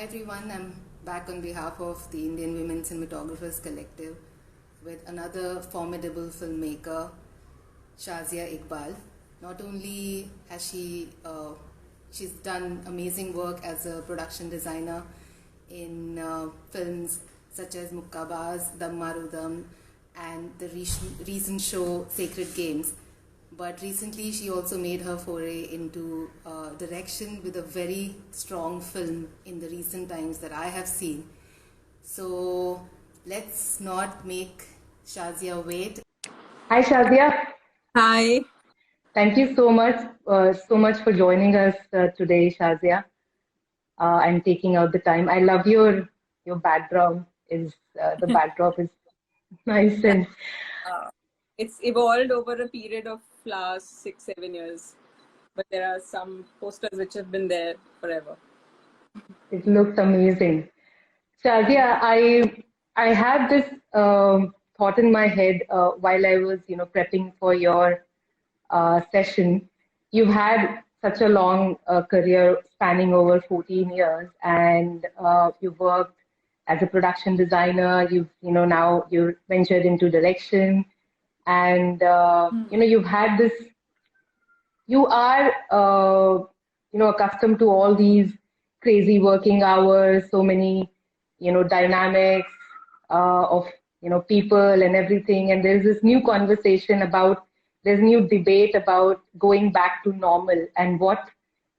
Hi everyone, I'm back on behalf of the Indian Women Cinematographers Collective with another formidable filmmaker, Shazia Iqbal. Not only has she's done amazing work as a production designer in films such as Mukkabaz, Dam Marudam, and the recent show Sacred Games. But recently, she also made her foray into direction with a very strong film in the recent times that I have seen. So let's not make Shazia wait. Hi Shazia, Hi. thank you so much for joining us today, Shazia, and taking out the time. I love your background. Is the backdrop is nice Yeah. and Uh, it's evolved over a period of last 6, 7 years, but there are some posters which have been there forever. it looks amazing. Thank Shazia, you. I had this thought in my head while I was prepping for your session. You've had such a long career spanning over 14 years, and you've worked as a production designer. Now you're ventured into direction, and you've had this. You are accustomed to all these crazy working hours, so many dynamics of people and everything, and there's this new conversation about there's new debate about going back to normal and what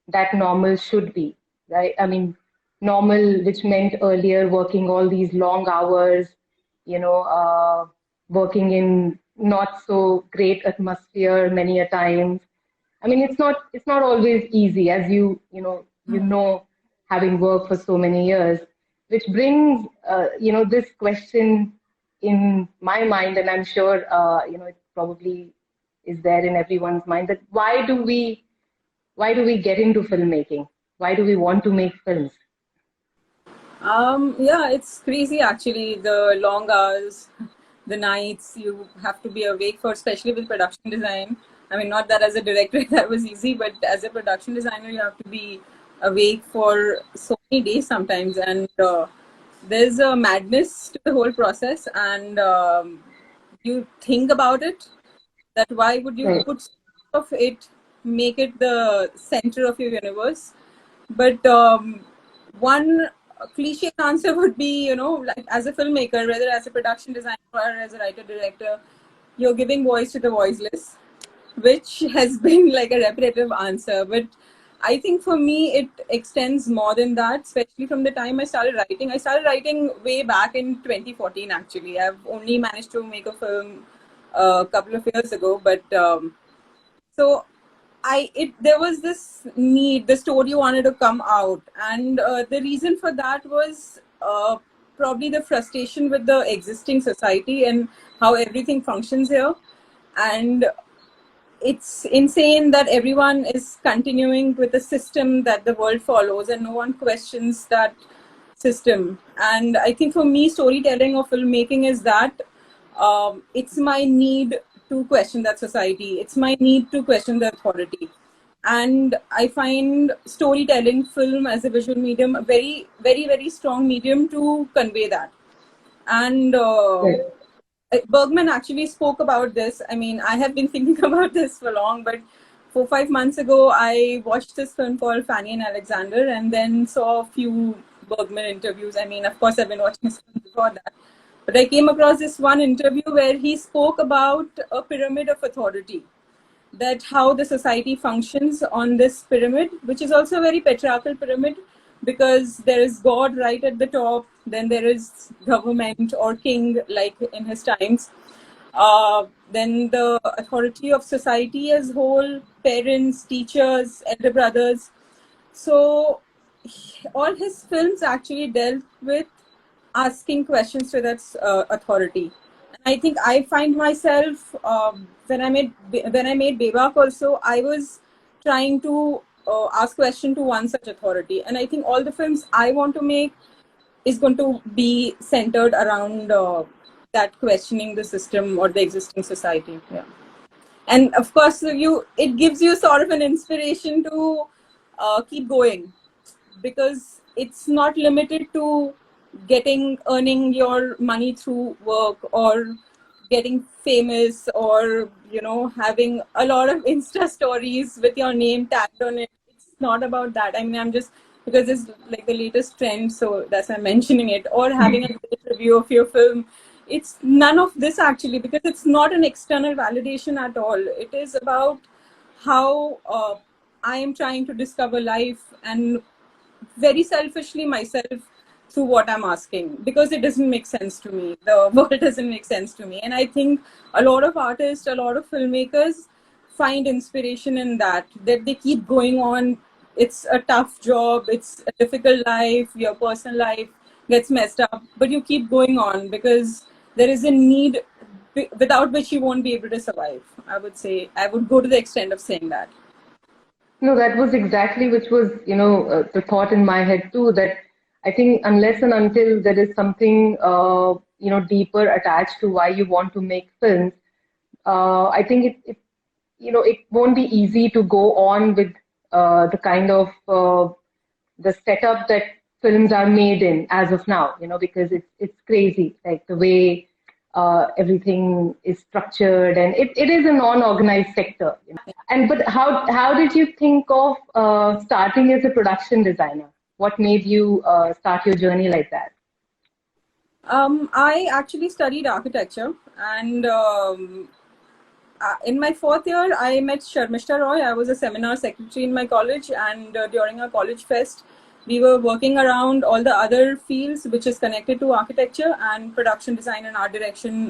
that normal should be, right? I mean, normal, which meant earlier working all these long hours, working in not so great atmosphere many a times. I mean, it's not always easy, as having worked for so many years, which brings this question in my mind, and I'm sure it probably is there in everyone's mind, that why do we get into filmmaking? Why do we want to make films? Yeah, it's crazy actually. The long hours, the nights you have to be awake for, especially with production design. I mean, not that as a director that was easy, but as a production designer, you have to be awake for so many days sometimes, and there's a madness to the whole process. And you think about it, that why would you Right. put of it, make it the center of your universe? But one cliche answer would be, like as a filmmaker, whether as a production designer or as a writer director, you're giving voice to the voiceless, which has been like a repetitive answer. But I think for me, it extends more than that, especially from the time I started writing. I started writing way back in 2014, actually. I've only managed to make a film a couple of years ago, but so there was this need, the story wanted to come out, and the reason for that was probably the frustration with the existing society and how everything functions here. And it's insane that everyone is continuing with the system that the world follows and no one questions that system. And I think for me, storytelling or filmmaking is that it's my need to question that society, it's my need to question the authority. And I find storytelling, film as a visual medium, a very, very, very strong medium to convey that. And Right. Bergman actually spoke about this. I mean, I have been thinking about this for long, but 4, 5 months ago, I watched this film called Fanny and Alexander, and then saw a few Bergman interviews. I mean, of course, I've been watching his film before that, but I came across this one interview where he spoke about a pyramid of authority, that how the society functions on this pyramid, which is also a very patriarchal pyramid, because there is God right at the top, then there is government or king, like in his times, then the authority of society as whole, parents, teachers, elder brothers. So all his films actually dealt with asking questions to that authority. And I think I find myself when I made Bebak also, I was trying to ask question to one such authority. And I think all the films I want to make is going to be centered around that, questioning the system or the existing society. Yeah. And of course, it gives you sort of an inspiration to keep going. because it's not limited to earning your money through work or getting famous or having a lot of Insta stories with your name tagged on it. It's not about that. I mean, I'm just because it's like the latest trend, so that's why I'm mentioning it. Or having a great review of your film. It's none of this actually, because it's not an external validation at all. It is about how I am trying to discover life, and very selfishly myself, through what I'm asking, because it doesn't make sense to me. The world doesn't make sense to me. And I think a lot of artists, a lot of filmmakers find inspiration in that they keep going on. It's a tough job, it's a difficult life, your personal life gets messed up, but you keep going on because there is a need without which you won't be able to survive. I would say, I would go to the extent of saying that. No, that was exactly which was, the thought in my head too, that I think unless and until there is something, deeper attached to why you want to make films, I think it won't be easy to go on with the kind of the setup that films are made in as of now, because it's crazy, like the way everything is structured, and it is a non-organized sector. And but how did you think of starting as a production designer? What made you start your journey like that? I actually studied architecture, and in my fourth year, I met Sharmishta Roy. I was a seminar secretary in my college, and during a college fest, we were working around all the other fields which is connected to architecture, and production design and art direction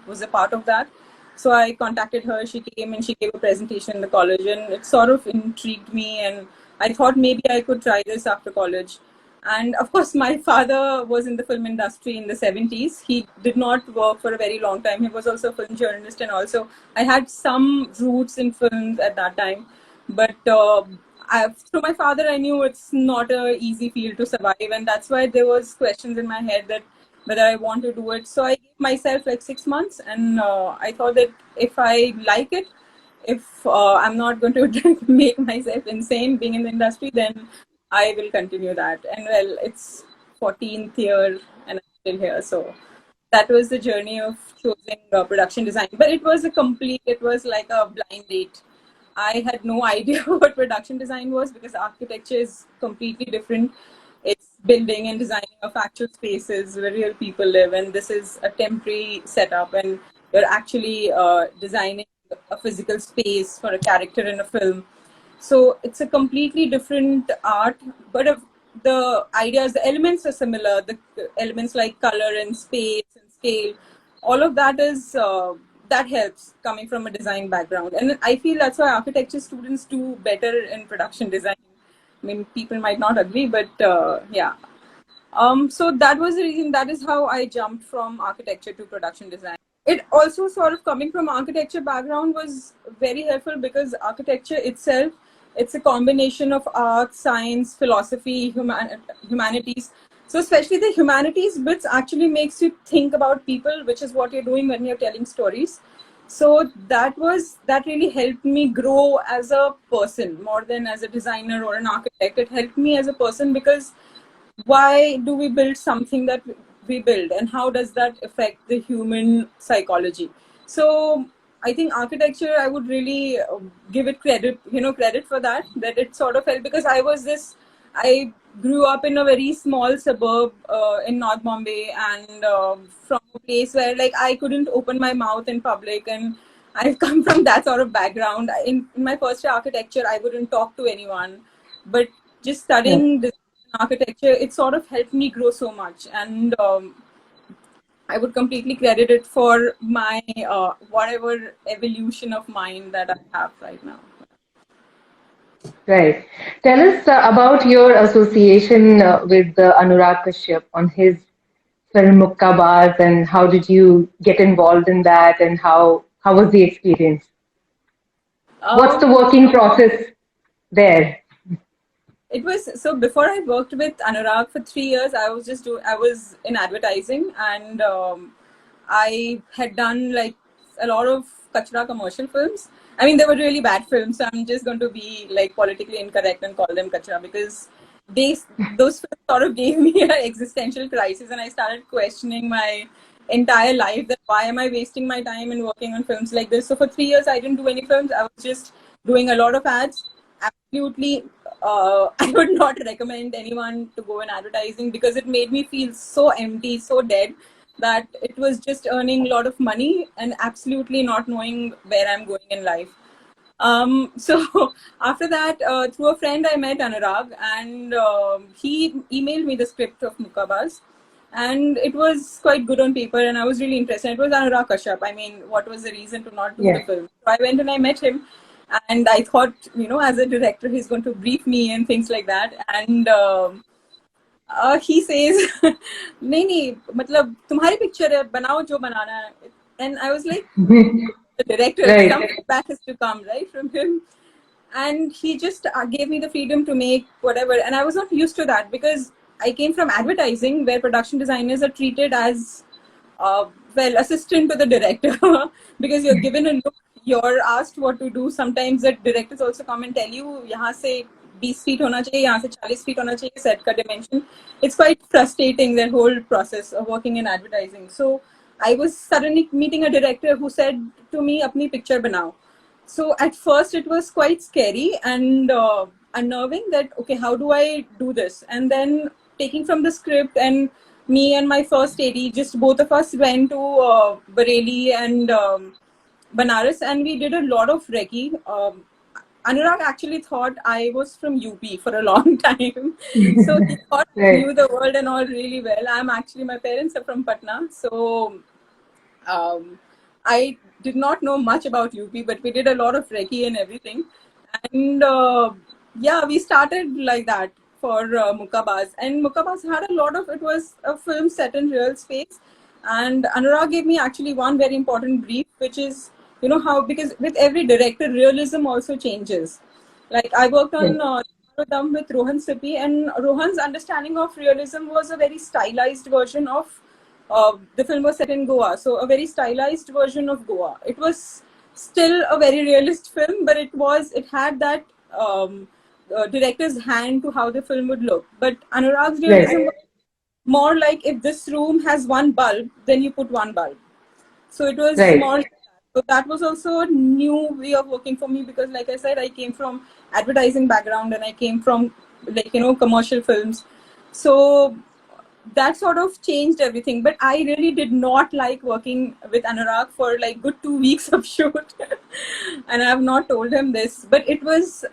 was a part of that. So I contacted her. She came and she gave a presentation in the college, and it sort of intrigued me, and I thought maybe I could try this after college. And of course, my father was in the film industry in the 70s. He did not work for a very long time. He was also a film journalist, and also I had some roots in films at that time. But through my father, I knew it's not a easy field to survive, and that's why there was questions in my head that whether I want to do it. So I gave myself like 6 months, and I thought that if I like it, if I'm not going to make myself insane being in the industry, then I will continue that. And well, it's 14th year and I'm still here. So that was the journey of choosing production design. But it was like a blind date. I had no idea what production design was, because architecture is completely different. It's building and designing of actual spaces where real people live, and this is a temporary setup, and you're actually designing a physical space for a character in a film. So it's a completely different art, but the ideas, the elements are similar. The elements like color and space and scale, all of that is that helps coming from a design background. And I feel that's why architecture students do better in production design. I mean, people might not agree, but yeah. So that was the reason. That is how I jumped from architecture to production design. It also sort of coming from architecture background was very helpful, because architecture itself, it's a combination of art, science, philosophy, humanities. So especially the humanities bits actually makes you think about people, which is what you're doing when you're telling stories. So that really helped me grow as a person more than as a designer or an architect. It helped me as a person, because why do we build something that we build, and how does that affect the human psychology? So I think architecture, I would really give it credit for that it sort of helped, because I grew up in a very small suburb in North Bombay, and from a place where like I couldn't open my mouth in public, and I've come from that sort of background. In my first year architecture, I wouldn't talk to anyone, but just studying this architecture, it sort of helped me grow so much. And I would completely credit it for my whatever evolution of mind that I have right now. Right. Tell us about your association with Anurag Kashyap on his film Mukkabaz, and how did you get involved in that, and how was the experience? What's the working process there? It was so before I worked with Anurag for 3 years. I was in advertising, and I had done like a lot of kachra commercial films. I mean, they were really bad films, so I'm just going to be like politically incorrect and call them kachra, because those films sort of gave me an existential crisis, and I started questioning my entire life, that why am I wasting my time in working on films like this. So for 3 years I didn't do any films. I was just doing a lot of ads. Absolutely, I would not recommend anyone to go in advertising, because it made me feel so empty, so dead, that it was just earning a lot of money and absolutely not knowing where I'm going in life. So after that, through a friend, I met Anurag, and he emailed me the script of Mukkabaz, and it was quite good on paper, and I was really interested. It was Anurag Kashyap. I mean, what was the reason to not do the film? So I went and I met him, and I thought, as a director, he's going to brief me and things like that. And he says, नहीं नहीं, मतलब तुम्हारी picture है, बनाओ जो बनाना है. And I was like, the director, some feedback has to come, right, from him. And he just gave me the freedom to make whatever. And I was not used to that, because I came from advertising, where production designers are treated as, assistant to the director, because you're given a look, you're asked what to do. Sometimes the directors also come and tell you, यहाँ से 20 feet होना चाहिए, यहाँ से 40 feet होना चाहिए, set का dimension. It's quite frustrating, that whole process of working in advertising. So I was suddenly meeting a director who said to me, apni picture banao. So at first it was quite scary and unnerving, that, okay, how do I do this? And then taking from the script, and me and my first AD, just both of us went to Bareilly and Banaras, and we did a lot of recce. Anurag actually thought I was from UP for a long time. So he thought I knew the world and all really well. My parents are from Patna. So I did not know much about UP, but we did a lot of recce and everything. And we started like that for Mukkabaz. And Mukkabaz had a lot of, it was a film set in real space. And Anurag gave me actually one very important brief, which is, how, because with every director, realism also changes. Like I worked on with Rohan Sippy, and Rohan's understanding of realism was a very stylized version of, the film was set in Goa, so a very stylized version of Goa. It was still a very realist film, but it had that director's hand to how the film would look. But Anurag's realism was more like, if this room has one bulb, then you put one bulb. So it was more. So that was also a new way of working for me, because like I said, I came from advertising background, and I came from commercial films. So that sort of changed everything. But I really did not like working with Anurag for like good 2 weeks of shoot. And I have not told him this, but it was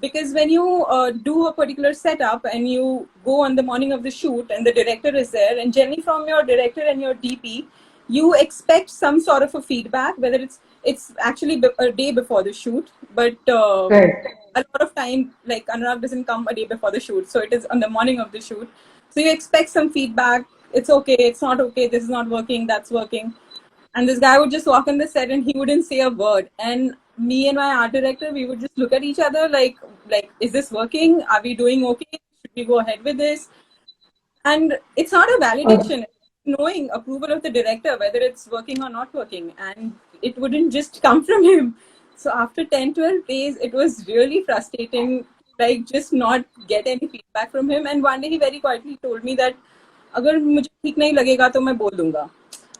because when you do a particular setup and you go on the morning of the shoot and the director is there, and generally from your director and your DP, you expect some sort of a feedback, whether it's actually a day before the shoot, but a lot of time, like Anurag doesn't come a day before the shoot, so it is on the morning of the shoot. So you expect some feedback. It's okay, it's not okay, this is not working, that's working. And this guy would just walk on the set and he wouldn't say a word. And me and my art director, we would just look at each other like, is this working? Are we doing okay? Should we go ahead with this? And it's not a validation. Knowing approval of the director, whether it's working or not working, and it wouldn't just come from him. So after 10-12 days, it was really frustrating, like just not get any feedback from him. And one day he very quietly told me that अगर मुझे ठीक नहीं लगेगा तो मैं बोल दूंगा.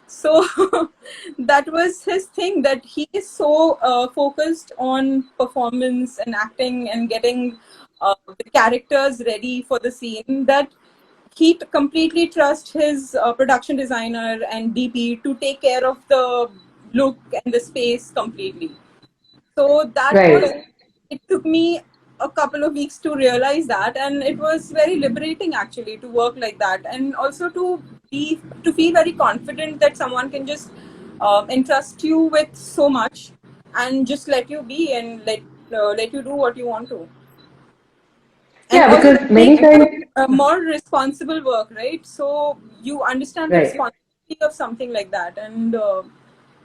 So that was his thing, that he is so focused on performance and acting and getting the characters ready for the scene, that he completely trusts his production designer and DP to take care of the look and the space completely. So that was, it took me a couple of weeks to realize that, and it was very liberating actually to work like that, and also to feel very confident that someone can just entrust you with so much and just let you be and let you do what you want to. And because many times more responsible work, right? So you understand the responsibility of something like that, and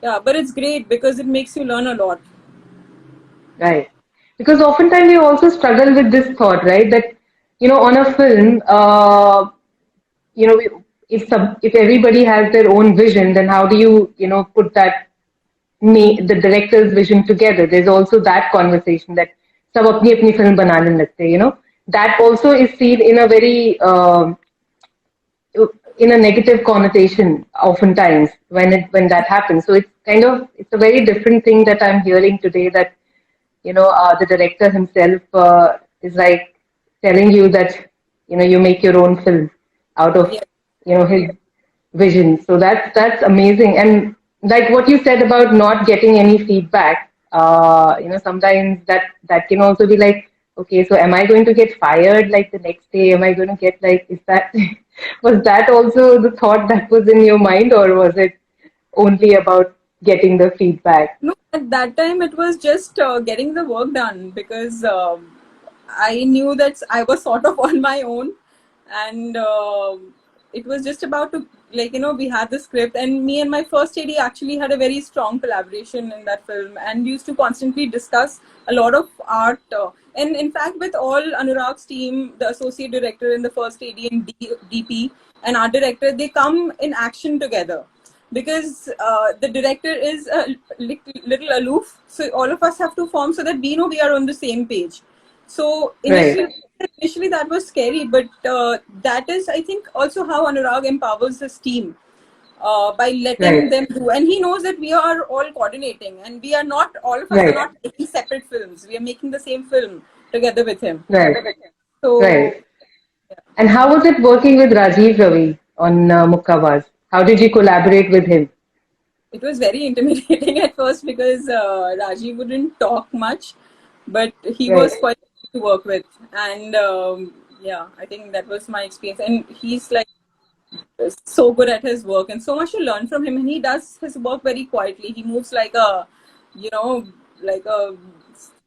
but it's great because it makes you learn a lot. Right. Because oftentimes you also struggle with this thought, right? That, on a film, if everybody has their own vision, then how do you, put the director's vision together? There's also that conversation that सब अपनी अपनी film बनाने लगते हैं, that also is seen in a very in a negative connotation oftentimes when that happens. So it's a very different thing that I'm hearing today, that the director himself is like telling you that you make your own film out of Yeah. his vision. So that's amazing. And like what you said about not getting any feedback, sometimes that can also be like, okay, so am I going to get fired like the next day? Am I going to get like, is that was that also the thought that was in your mind, or was it only about getting the feedback? No, at that time it was just getting the work done, because I knew that I was sort of on my own, and it was just about to, like, we had the script, and me and my first AD actually had a very strong collaboration in that film, and used to constantly discuss a lot of art. And in fact, with all Anurag's team, the associate director and the first AD and DP and art director, they come in action together, because the director is a little aloof, so all of us have to form so that we know we are on the same page. So Right, initially that was scary, but that is, I think, also how Anurag empowers his team, by letting right, them do. And he knows that we are all coordinating, and we are not, all of us are right, not making separate films. We are making the same film together with him. right, So right. And how was it working with Rajiv Ravi on Mukkabaz? How did you collaborate with him? it was very intimidating at first, because Rajiv wouldn't talk much, but he was Right, quite easy to work with. And yeah, I think that was my experience. And he's like so good at his work, and so much to learn from him. And he does his work very quietly. He moves like a, you know, like a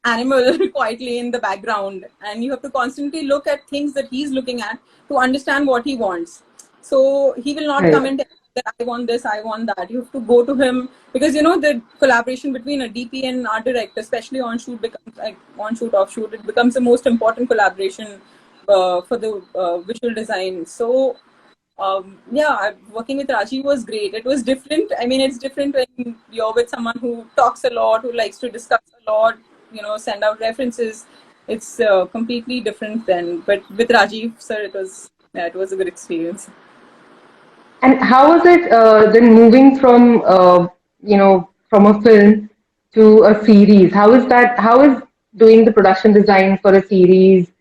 animal quietly in the background, and you have to constantly look at things that he's looking at to understand what he wants. So he will not come right, and tell you that I want this, I want that. You have to go to him, because the collaboration between a DP and art director, especially on shoot, becomes like on shoot, off shoot, it becomes the most important collaboration for the visual design. So yeah, working with Rajiv was great. It was different. I mean, it's different when you're with someone who talks a lot, who likes to discuss a lot, send out references. It's completely different then. But with Rajiv, sir, it was a good experience. And how was it then moving from from a film to a series? How is that? How is doing the production design for a series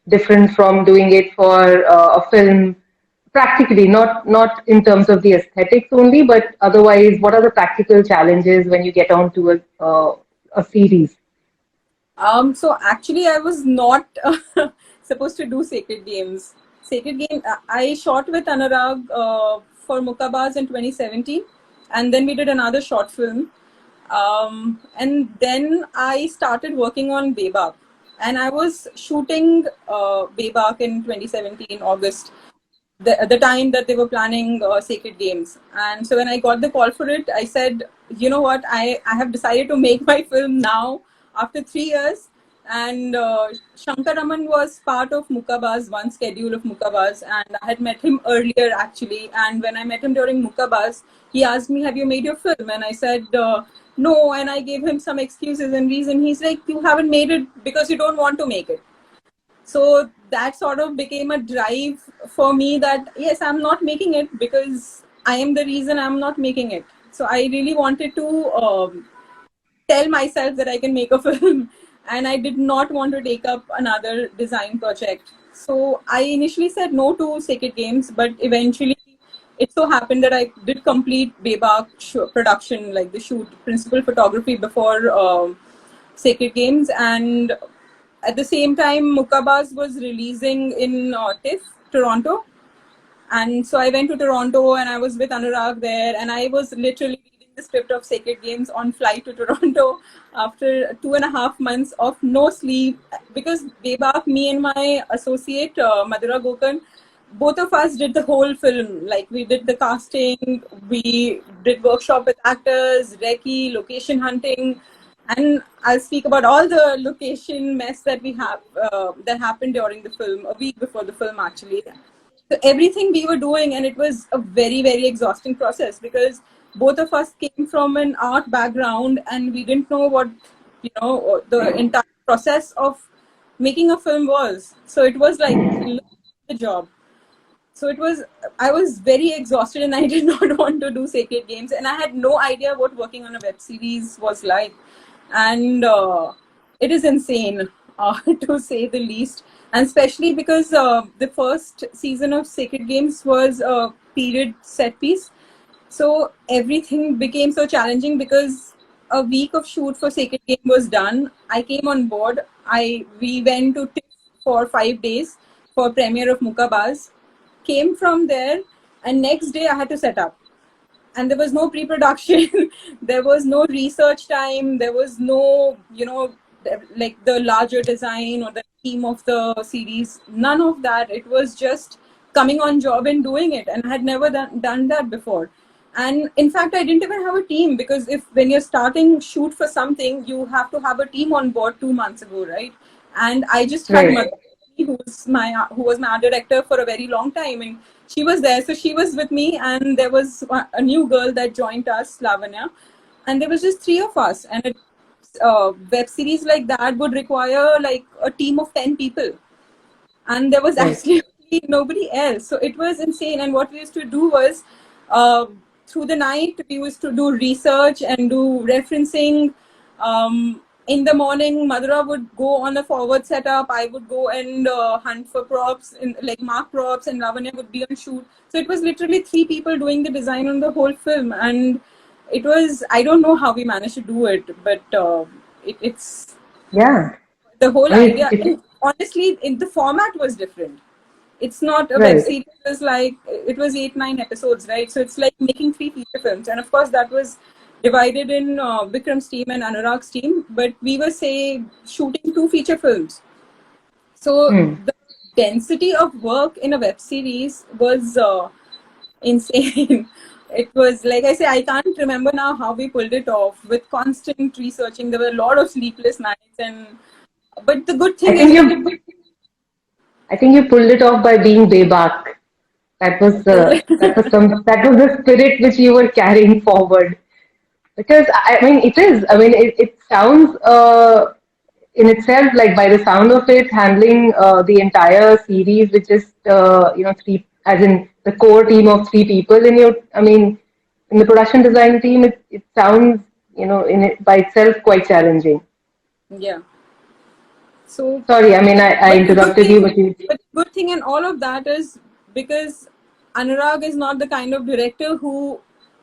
different from doing it for a film? Practically, not in terms of the aesthetics only, but otherwise, what are the practical challenges when you get onto a series? So actually, I was not supposed to do Sacred Games. Sacred Game, I shot with Anurag for Mukkabaz in 2017, and then we did another short film. And then I started working on Bebak, and I was shooting Bebak in 2017 August, the time that they were planning Sacred Games. And so when I got the call for it, I said, you know what, I have decided to make my film now after 3 years. And Shankar Raman was part of Mukkabaz, one schedule of Mukkabaz, and I had met him earlier actually. And when I met him during Mukkabaz, he asked me, have you made your film? And I said, no. And I gave him some excuses and reason. He's like, you haven't made it because you don't want to make it. So that sort of became a drive for me, that yes, I'm not making it because I am the reason I'm not making it. So I really wanted to tell myself that I can make a film, and I did not want to take up another design project. So I initially said no to Sacred Games, but eventually it so happened that I did complete Bebak production, like the shoot, principal photography before Sacred Games. And at the same time, Mukkabaz was releasing in TIFF, Toronto. And so I went to Toronto, and I was with Anurag there, and I was literally reading the script of Sacred Games on flight to Toronto after 2.5 months of no sleep, because Bebak, me and my associate Madhura Gokan, both of us did the whole film. Like, we did the casting, we did workshop with actors, recce, location hunting, and I'll speak about all the location mess that we have that happened during the film, a week before the film actually. So everything we were doing, and it was a very, very exhausting process, because both of us came from an art background, and we didn't know what, the entire process of making a film was. So it was like the job. So it was, I was very exhausted and I did not want to do Sacred Games, and I had no idea what working on a web series was like. And it is insane, to say the least. And especially because the first season of Sacred Games was a period set piece. So everything became so challenging because a week of shoot for Sacred Game was done. I came on board. We went to TIFF for 5 days for premiere of Mukkabaz. Came from there, and next day I had to set up. And there was no pre-production. There was no research time. There was no, like the larger design or the theme of the series. None of that. It was just coming on job and doing it. And I had never done that before. And in fact, I didn't even have a team, because when you're starting shoot for something, you have to have a team on board 2 months ago, right? And I just had Right. who was my art director for a very long time, and she was there. So she was with me, and there was a new girl that joined us, Lavanya, and there was just three of us. And a web series like that would require like a team of 10 people, and there was Right. absolutely nobody else. So it was insane. And what we used to do was, through the night, we used to do research and do referencing. In the morning, Madhura would go on a forward setup. I would go and hunt for props, like mark props, and Lavanya would be on shoot. So it was literally three people doing the design on the whole film. And it was, I don't know how we managed to do it, but it's Yeah. the whole I mean, idea. And honestly, the format was different. It's not a web right. series. It was 8-9 episodes, right? So it's like making 3 feature films. And of course, that was divided in Vikram's team and Anurag's team. But we were, say, shooting 2 feature films. So the density of work in a web series was insane. It was, like I say, I can't remember now how we pulled it off with constant researching. There were a lot of sleepless nights. But the good I thing think is, you pulled it off by being Bebak. That was the spirit which you were carrying forward. Because I mean, it is. I mean, it sounds in itself, like by the sound of it, handling the entire series with just three, as in the core team of 3 people in your. I mean, in the production design team, it sounds in it by itself quite challenging. yeah. So, Sorry, I mean, I but the good interrupted thing, you, but you. but the good thing in all of that is because Anurag is not the kind of director who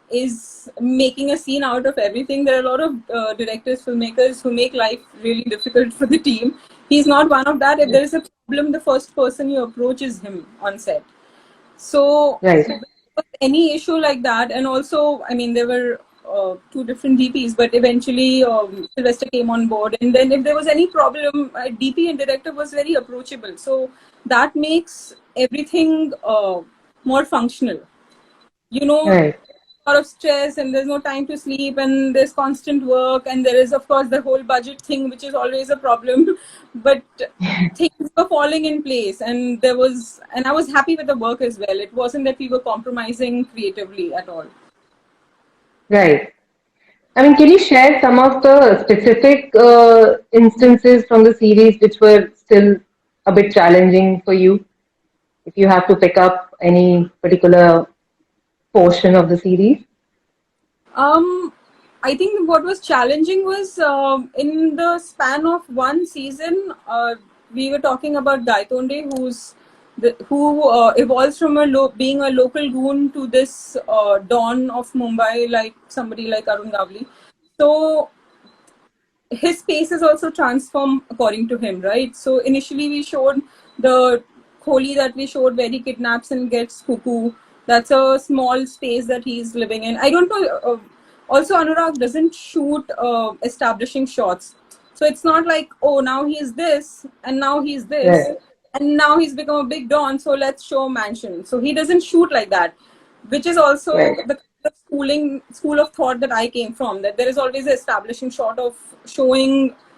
is making a scene out of everything. There are a lot of directors, filmmakers who make life really difficult for the team. He's not one of that. If there is a problem, the first person you approach is him on set. So, Right. any issue like that, and also, I mean, there were 2 different DPs, but eventually Sylvester came on board. And then if there was any problem, DP and director was very approachable. So that makes everything more functional. Right. A lot of stress, and there's no time to sleep, and there's constant work, and there is, of course, the whole budget thing, which is always a problem. But things were falling in place, and I was happy with the work as well. It wasn't that we were compromising creatively at all. Right. I mean, can you share some of the specific instances from the series which were still a bit challenging for you? If you have to pick up any particular portion of the series? I think what was challenging was in the span of one season, we were talking about Gaitonde, who evolves from being a local goon to this Don of Mumbai, like somebody like Arun Gavli. So his space is also transformed according to him, right? So initially we showed the Kholi that we showed where he kidnaps and gets cuckoo. That's a small space that he's living in. I don't know. Also, Anurag doesn't shoot establishing shots. So it's not like, oh, now he's this, and now he's this, Right. and now he's become a big Don, so let's show mansion. So he doesn't shoot like that, which is also Right. the school of thought that I came from, that there is always an establishing shot of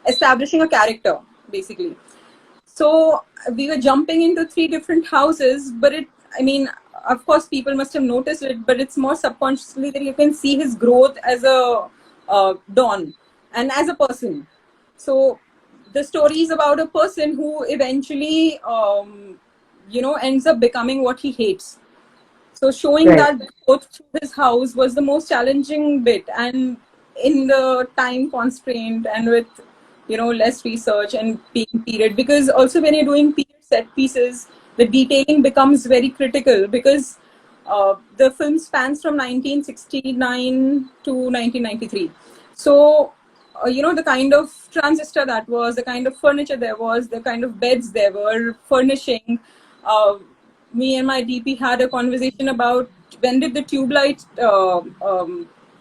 establishing a character, basically. So we were jumping into 3 different houses, but of course, people must have noticed it, but it's more subconsciously that you can see his growth as a Don and as a person. So the story is about a person who eventually, ends up becoming what he hates. So showing Right. that growth through his house was the most challenging bit, and in the time constraint and with less research and being period, because also when you're doing period set pieces, the detailing becomes very critical, because the film spans from 1969 to 1993. So the kind of transistor that was, the kind of furniture there was, the kind of beds there were, furnishing. Uh, Me and my DP had a conversation about when did the tube light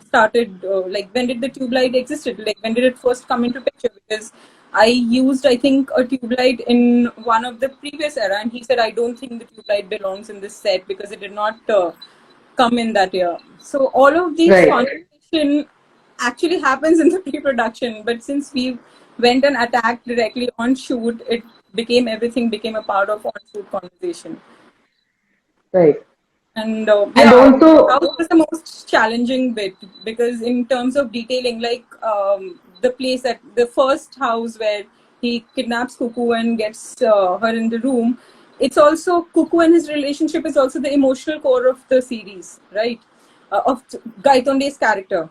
started, like when did the tube light existed, like when did it first come into picture, because I used, I think, a tube light in one of the previous era, and he said, I don't think the tube light belongs in this set because it did not come in that year. So all of these Right. conversation actually happens in the pre-production, but since we went and attacked directly on shoot, everything became a part of on-shoot conversation. Right. And And yeah, also, house was the most challenging bit, because in terms of detailing, like the place at the first house where he kidnaps Cuckoo and gets her in the room, it's also Cuckoo and his relationship is also the emotional core of the series, right? Of Gaitonde's character.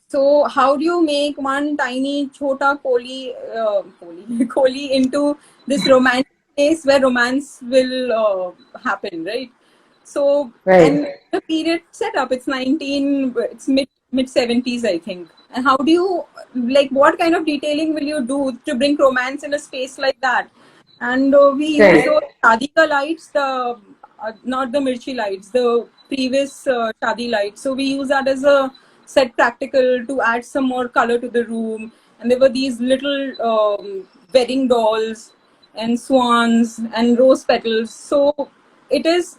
So how do you make one tiny chota Kohli into this romantic place where romance will happen, right? So, right. and the period setup, it's mid 70s, I think. And how do you, like, what kind of detailing will you do to bring romance in a space like that? And we use Right. those Shadika lights, not the Mirchi lights, the previous Shadi lights. So we use that as a set practical to add some more color to the room. And there were these little wedding dolls and swans and rose petals. So it is,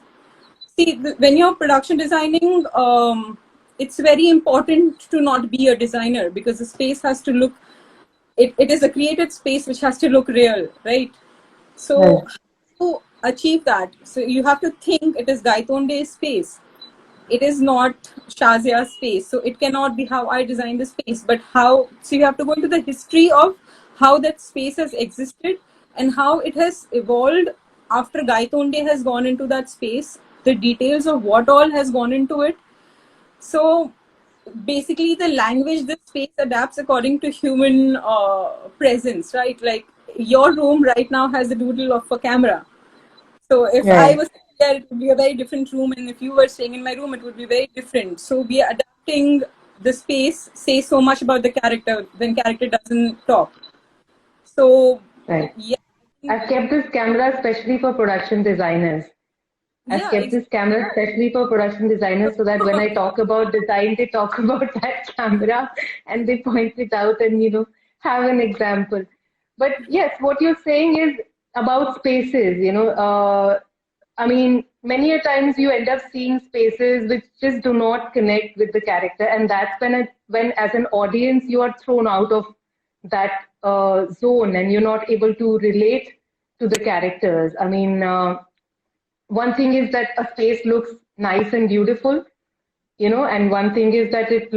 see, when you're production designing, it's very important to not be a designer, because the space has to look, it is a created space which has to look real, right? So Right. to achieve that, so you have to think it is Gaitonde's space. It is not Shazia's space. So it cannot be how I designed the space, but how, so you have to go into the history of how that space has existed and how it has evolved after Gaitonde has gone into that space, the details of what all has gone into it. So basically the language, the space adapts according to human presence, right? Like your room right now has a doodle of a camera. So if I Right. was there, it would be a very different room, and if you were staying in my room, it would be very different. So we are adapting the space, say so much about the character when character doesn't talk. So Right. yeah, I've kept this camera especially for production designers. I've yeah, kept this camera especially for production designers so that when I talk about design, they talk about that camera and they point it out and, have an example. But yes, what you're saying is about spaces, I mean, many a times you end up seeing spaces which just do not connect with the character. And that's when as an audience, you are thrown out of that zone and you're not able to relate to the characters. I mean, one thing is that a space looks nice and beautiful, and one thing is that it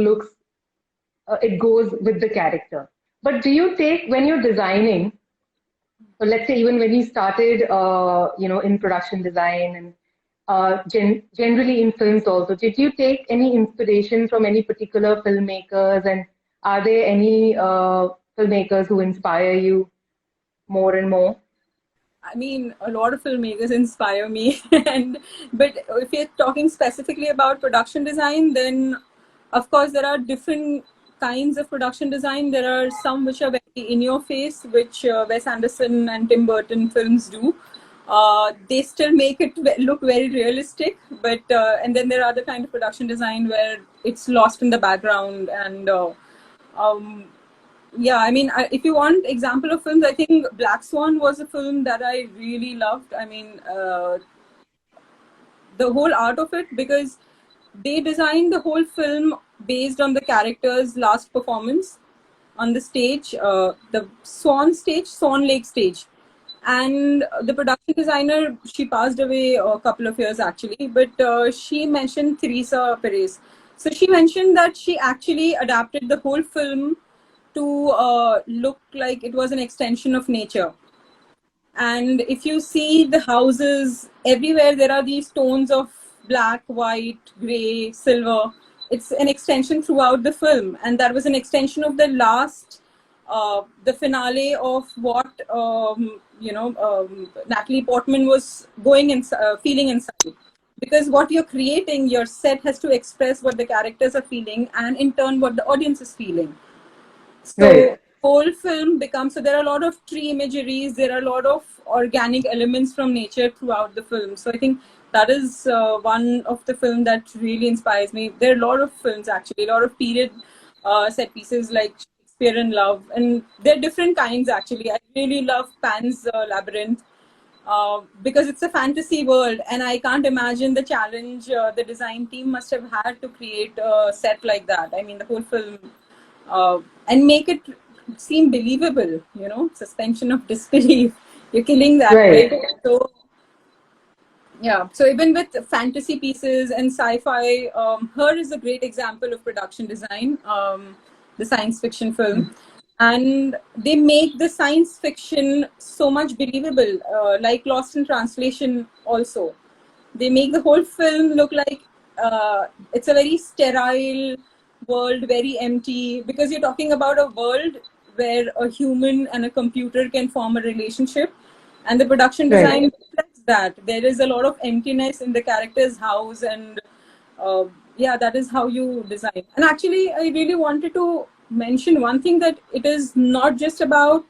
goes with the character. But do you take, when you're designing, or let's say even when you started, in production design and generally in films also, did you take any inspiration from any particular filmmakers? And are there any filmmakers who inspire you more and more? I mean, a lot of filmmakers inspire me, but if you're talking specifically about production design, then of course there are different kinds of production design. There are some which are very in your face, which Wes Anderson and Tim Burton films do. They still make it look very realistic, but and then there are other kind of production design where it's lost in the background. And um, yeah, I mean, if you want example of films, I think Black Swan was a film that I really loved. I mean, the whole art of it, because they designed the whole film based on the character's last performance on the stage, the Swan Lake stage. And the production designer, she passed away a couple of years actually, but she mentioned Teresa Perez. So she mentioned that she actually adapted the whole film to look like it was an extension of nature. And if you see the houses everywhere, there are these tones of black, white, gray, silver. It's an extension throughout the film, and that was an extension of the last, the finale of what Natalie Portman was going and feeling inside. Because what you're creating, your set has to express what the characters are feeling, and in turn, what the audience is feeling. So Right. whole film becomes, so there are a lot of tree imageries, there are a lot of organic elements from nature throughout the film. So I think that is one of the film that really inspires me. There are a lot of films, actually, a lot of period set pieces like Shakespeare in Love, and they're different kinds, actually. I really love Pan's Labyrinth. Because it's a fantasy world, and I can't imagine the challenge the design team must have had to create a set like that. I mean, the whole film, and make it seem believable, suspension of disbelief. You're killing that, Right. right? So, yeah. So even with fantasy pieces and sci-fi, Her is a great example of production design, the science fiction film. And they make the science fiction so much believable, like Lost in Translation also. They make the whole film look like it's a very sterile world, very empty, because you're talking about a world where a human and a computer can form a relationship. And the production Right. design reflects that. There is a lot of emptiness in the character's house, and yeah, that is how you design. And actually, I really wanted to mention one thing, that it is not just about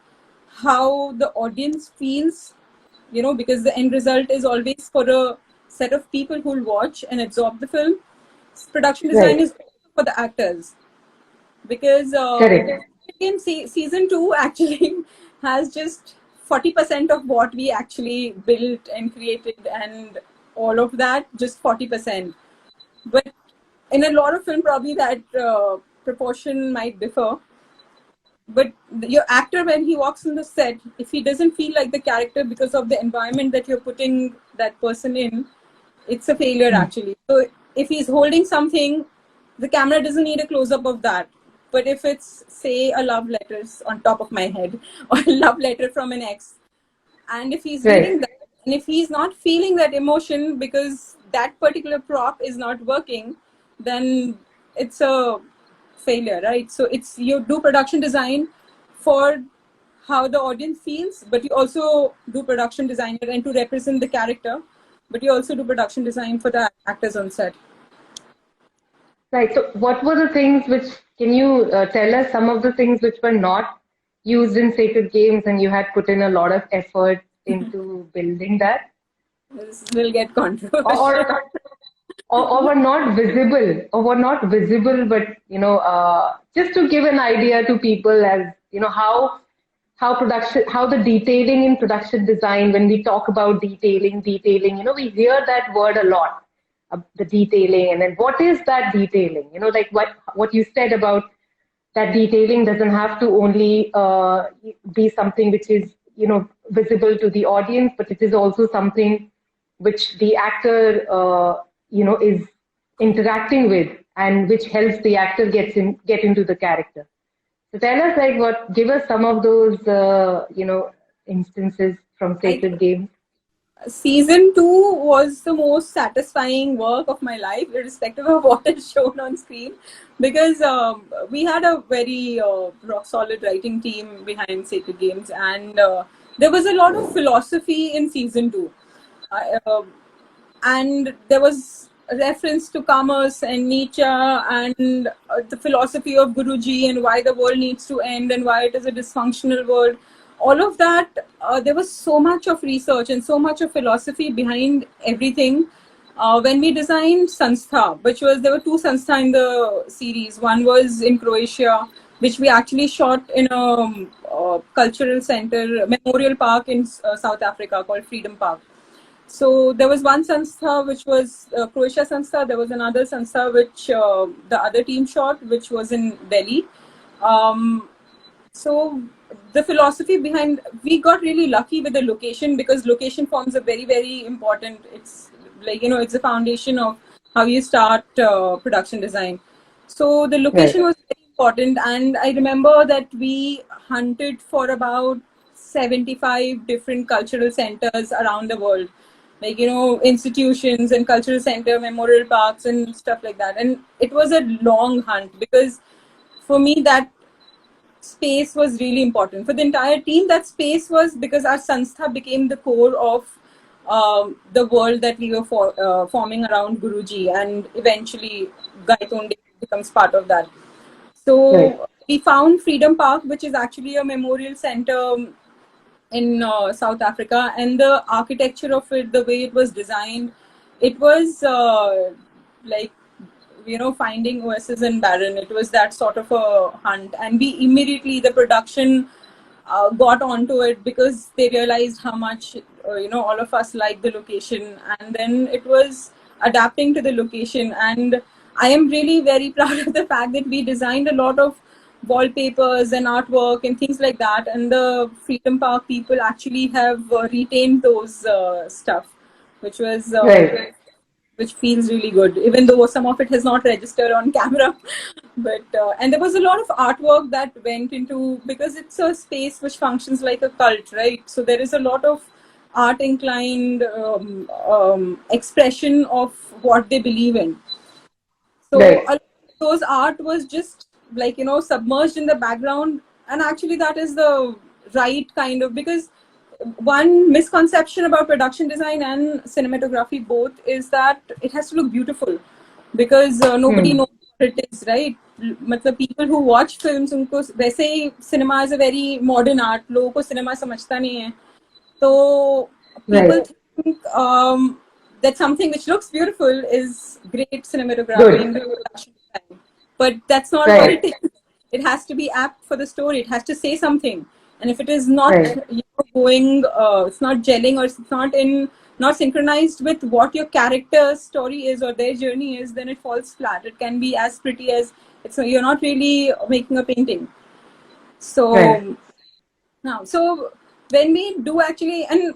how the audience feels, because the end result is always for a set of people who'll watch and absorb the film. Production design Right. is for the actors, because Correct. season 2 actually has just 40% of what we actually built and created, and all of that, just 40%. But in a lot of film, probably that proportion might differ. But your actor, when he walks on the set, if he doesn't feel like the character because of the environment that you're putting that person in, it's a failure, actually. So if he's holding something, the camera doesn't need a close-up of that. But if it's, say, a love letter on top of my head, or a love letter from an ex, and if he's Right. reading that, and if he's not feeling that emotion because that particular prop is not working, then it's a failure, right? So it's, you do production design for how the audience feels, but you also do production design and to represent the character, but you also do production design for the actors on set. Right. So, what were the things which, can you tell us some of the things which were not used in Sacred Games and you had put in a lot of effort into building that? This will get Or, controversial. or were not visible, but, just to give an idea to people as, how the detailing in production design, when we talk about detailing, we hear that word a lot, the detailing, and then what is that detailing? Like what you said about that detailing doesn't have to only be something which is, visible to the audience, but it is also something which the actor, is interacting with, and which helps the actor get into the character. So tell us, give us some of those, instances from Sacred Games. Season 2 was the most satisfying work of my life, irrespective of what is shown on screen, because we had a very rock solid writing team behind Sacred Games, and there was a lot of philosophy in season 2. And there was a reference to commerce and Nietzsche, and the philosophy of Guruji, and why the world needs to end and why it is a dysfunctional world. All of that, there was so much of research and so much of philosophy behind everything. When we designed Sanstha, there were 2 Sanstha in the series. One was in Croatia, which we actually shot in a cultural center, memorial park in South Africa called Freedom Park. So there was one Sanstha which was Croatia Sanstha. There was another Sanstha which the other team shot, which was in Delhi. So the philosophy behind, we got really lucky with the location, because location forms a very, very important, it's like, it's the foundation of how you start production design. So the location was very important. And I remember that we hunted for about 75 different cultural centers around the world, like, institutions and cultural center, memorial parks, and stuff like that. And it was a long hunt, because for me, that space was really important for the entire team. That space was because our sanstha became the core of the world that we were forming around Guruji, and eventually Gaitonde becomes part of that. So Right. we found Freedom Park, which is actually a memorial center in South Africa, and the architecture of it, the way it was designed, it was like, finding oasis in barren. It was that sort of a hunt, and we immediately, the production got onto it, because they realized how much all of us like the location, and then it was adapting to the location. And I am really very proud of the fact that we designed a lot of wallpapers and artwork and things like that, and the Freedom Park people actually have retained those stuff, which was Right. which feels really good, even though some of it has not registered on camera. But and there was a lot of artwork that went into, because it's a space which functions like a cult, right? So there is a lot of art inclined expression of what they believe in. So Right. a lot of those art was just like, submerged in the background. And actually that is the right kind of, because one misconception about production design and cinematography both is that it has to look beautiful, because nobody knows what it is, right? मतलब people who watch films, उनको वैसे ही cinema is a very modern art, लोगों को cinema समझता नहीं है, तो people Right. think that something which looks beautiful is great cinematography Good. and production design. But that's not Right. what it is. It has to be apt for the story. It has to say something. And if it is not Right. going, it's not gelling, or it's not synchronized with what your character's story is or their journey is, then it falls flat. It can be as pretty as you're not really making a painting. So Right. now, so when we do actually, and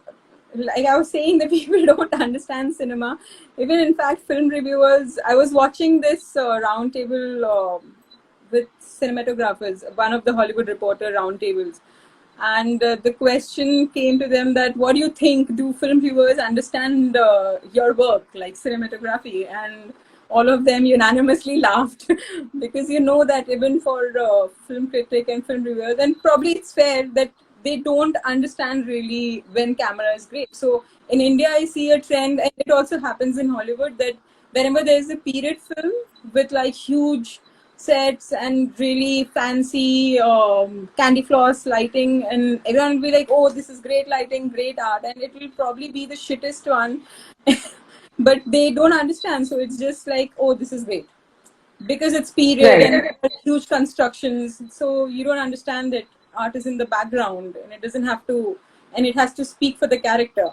like I was saying, that people don't understand cinema. Even in fact, film reviewers. I was watching this roundtable with cinematographers, one of the Hollywood Reporter roundtables, and the question came to them that, what do you think? Do film viewers understand your work, like cinematography? And all of them unanimously laughed, because that even for film critic and film reviewer, then probably it's fair that they don't understand really when camera is great. So in India, I see a trend, and it also happens in Hollywood, that whenever there's a period film with like huge sets and really fancy candy floss lighting, and everyone will be like, oh, this is great lighting, great art, and it will probably be the shittest one. But they don't understand, so it's just like, oh, this is great, because it's period Right. and huge constructions, so you don't understand that art is in the background, and it doesn't have to, and it has to speak for the character.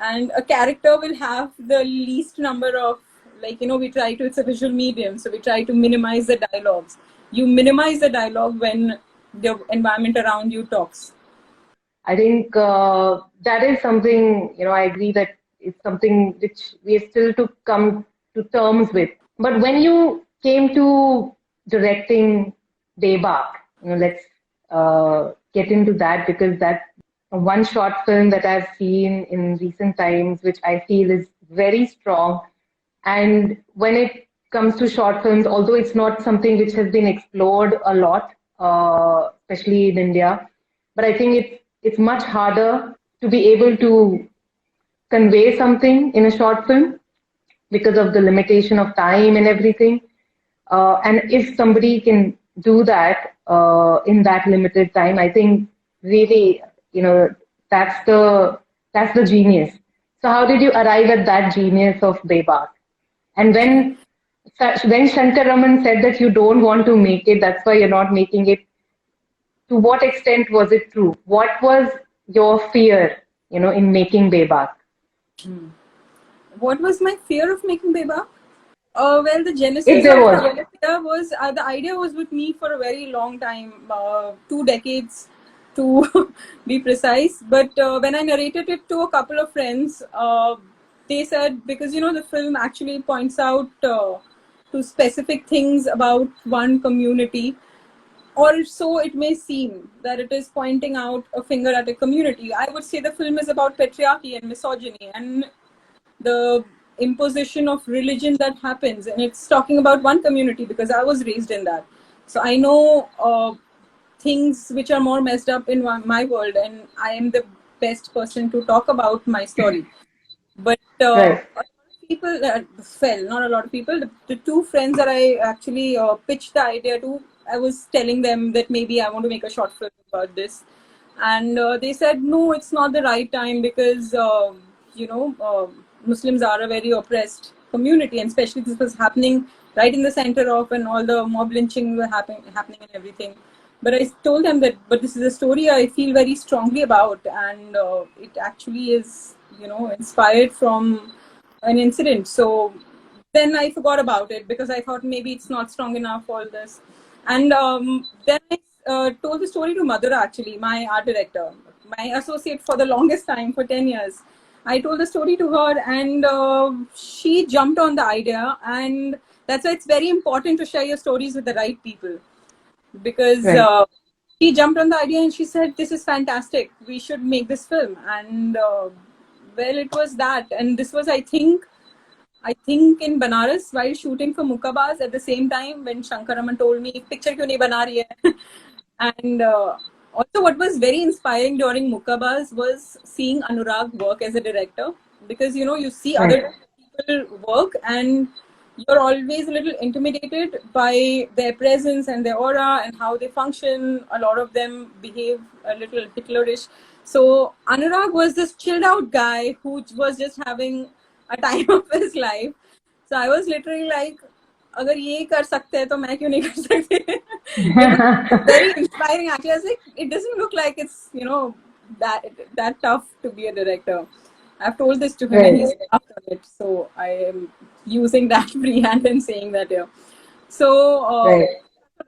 And a character will have the least number of, like, we try to, it's a visual medium, so we try to minimize the dialogues. You minimize the dialogue when the environment around you talks. I think that is something, I agree that it's something which we are still to come to terms with. But when you came to directing Bebak, let's get into that, because that's one short film that I've seen in recent times, which I feel is very strong. And when it comes to short films, although it's not something which has been explored a lot, especially in India, but I think it's much harder to be able to convey something in a short film because of the limitation of time and everything. And if somebody can do that in that limited time, I think really, that's the genius. So how did you arrive at that genius of Bebak? And when Shankar Raman said that you don't want to make it, that's why you're not making it, to what extent was it true? What was your fear, in making Bebak? What was my fear of making Bebak? Well, the If genesis there of was. the idea was with me for a very long time, 2 decades to be precise. But when I narrated it to a couple of friends, they said, because the film actually points out to specific things about one community, or so it may seem, that it is pointing out a finger at a community. I would say the film is about patriarchy and misogyny and the imposition of religion that happens, and it's talking about one community because I was raised in that, so I know things which are more messed up in my world, and I am the best person to talk about my story. But Right. a lot of people, not a lot of people, the two friends that I actually pitched the idea to, I was telling them that maybe I want to make a short film about this, and they said no, it's not the right time because Muslims are a very oppressed community, and especially this was happening right in the center of, and all the mob lynching were happening and everything. But I told them that, but this is a story I feel very strongly about, and it actually is, inspired from an incident. So then I forgot about it because I thought maybe it's not strong enough, all this. And then I told the story to Madhura, actually, my art director, my associate for the longest time, for 10 years. I told the story to her, and she jumped on the idea. And that's why it's very important to share your stories with the right people, because Right. she jumped on the idea and she said, this is fantastic, we should make this film. And well, it was that. And this was, I think in Banaras, while shooting for Mukkabaz, at the same time when Shankar Raman told me, picture kyun nahi bana rahi hai? And also what was very inspiring during Mukkabaz was seeing Anurag work as a director, because you see Right. other people work and you're always a little intimidated by their presence and their aura and how they function. A lot of them behave a little Hitlerish. So Anurag was this chilled out guy who was just having a time of his life. So I was literally like, अगर ये कर सकते हैं तो मैं क्यों नहीं कर सकती? It was very inspiring actually. I was like, it doesn't look like it's that tough to be a director. I've told this to him and he's laughed on it. So I am using that freehand and saying that here. So Right.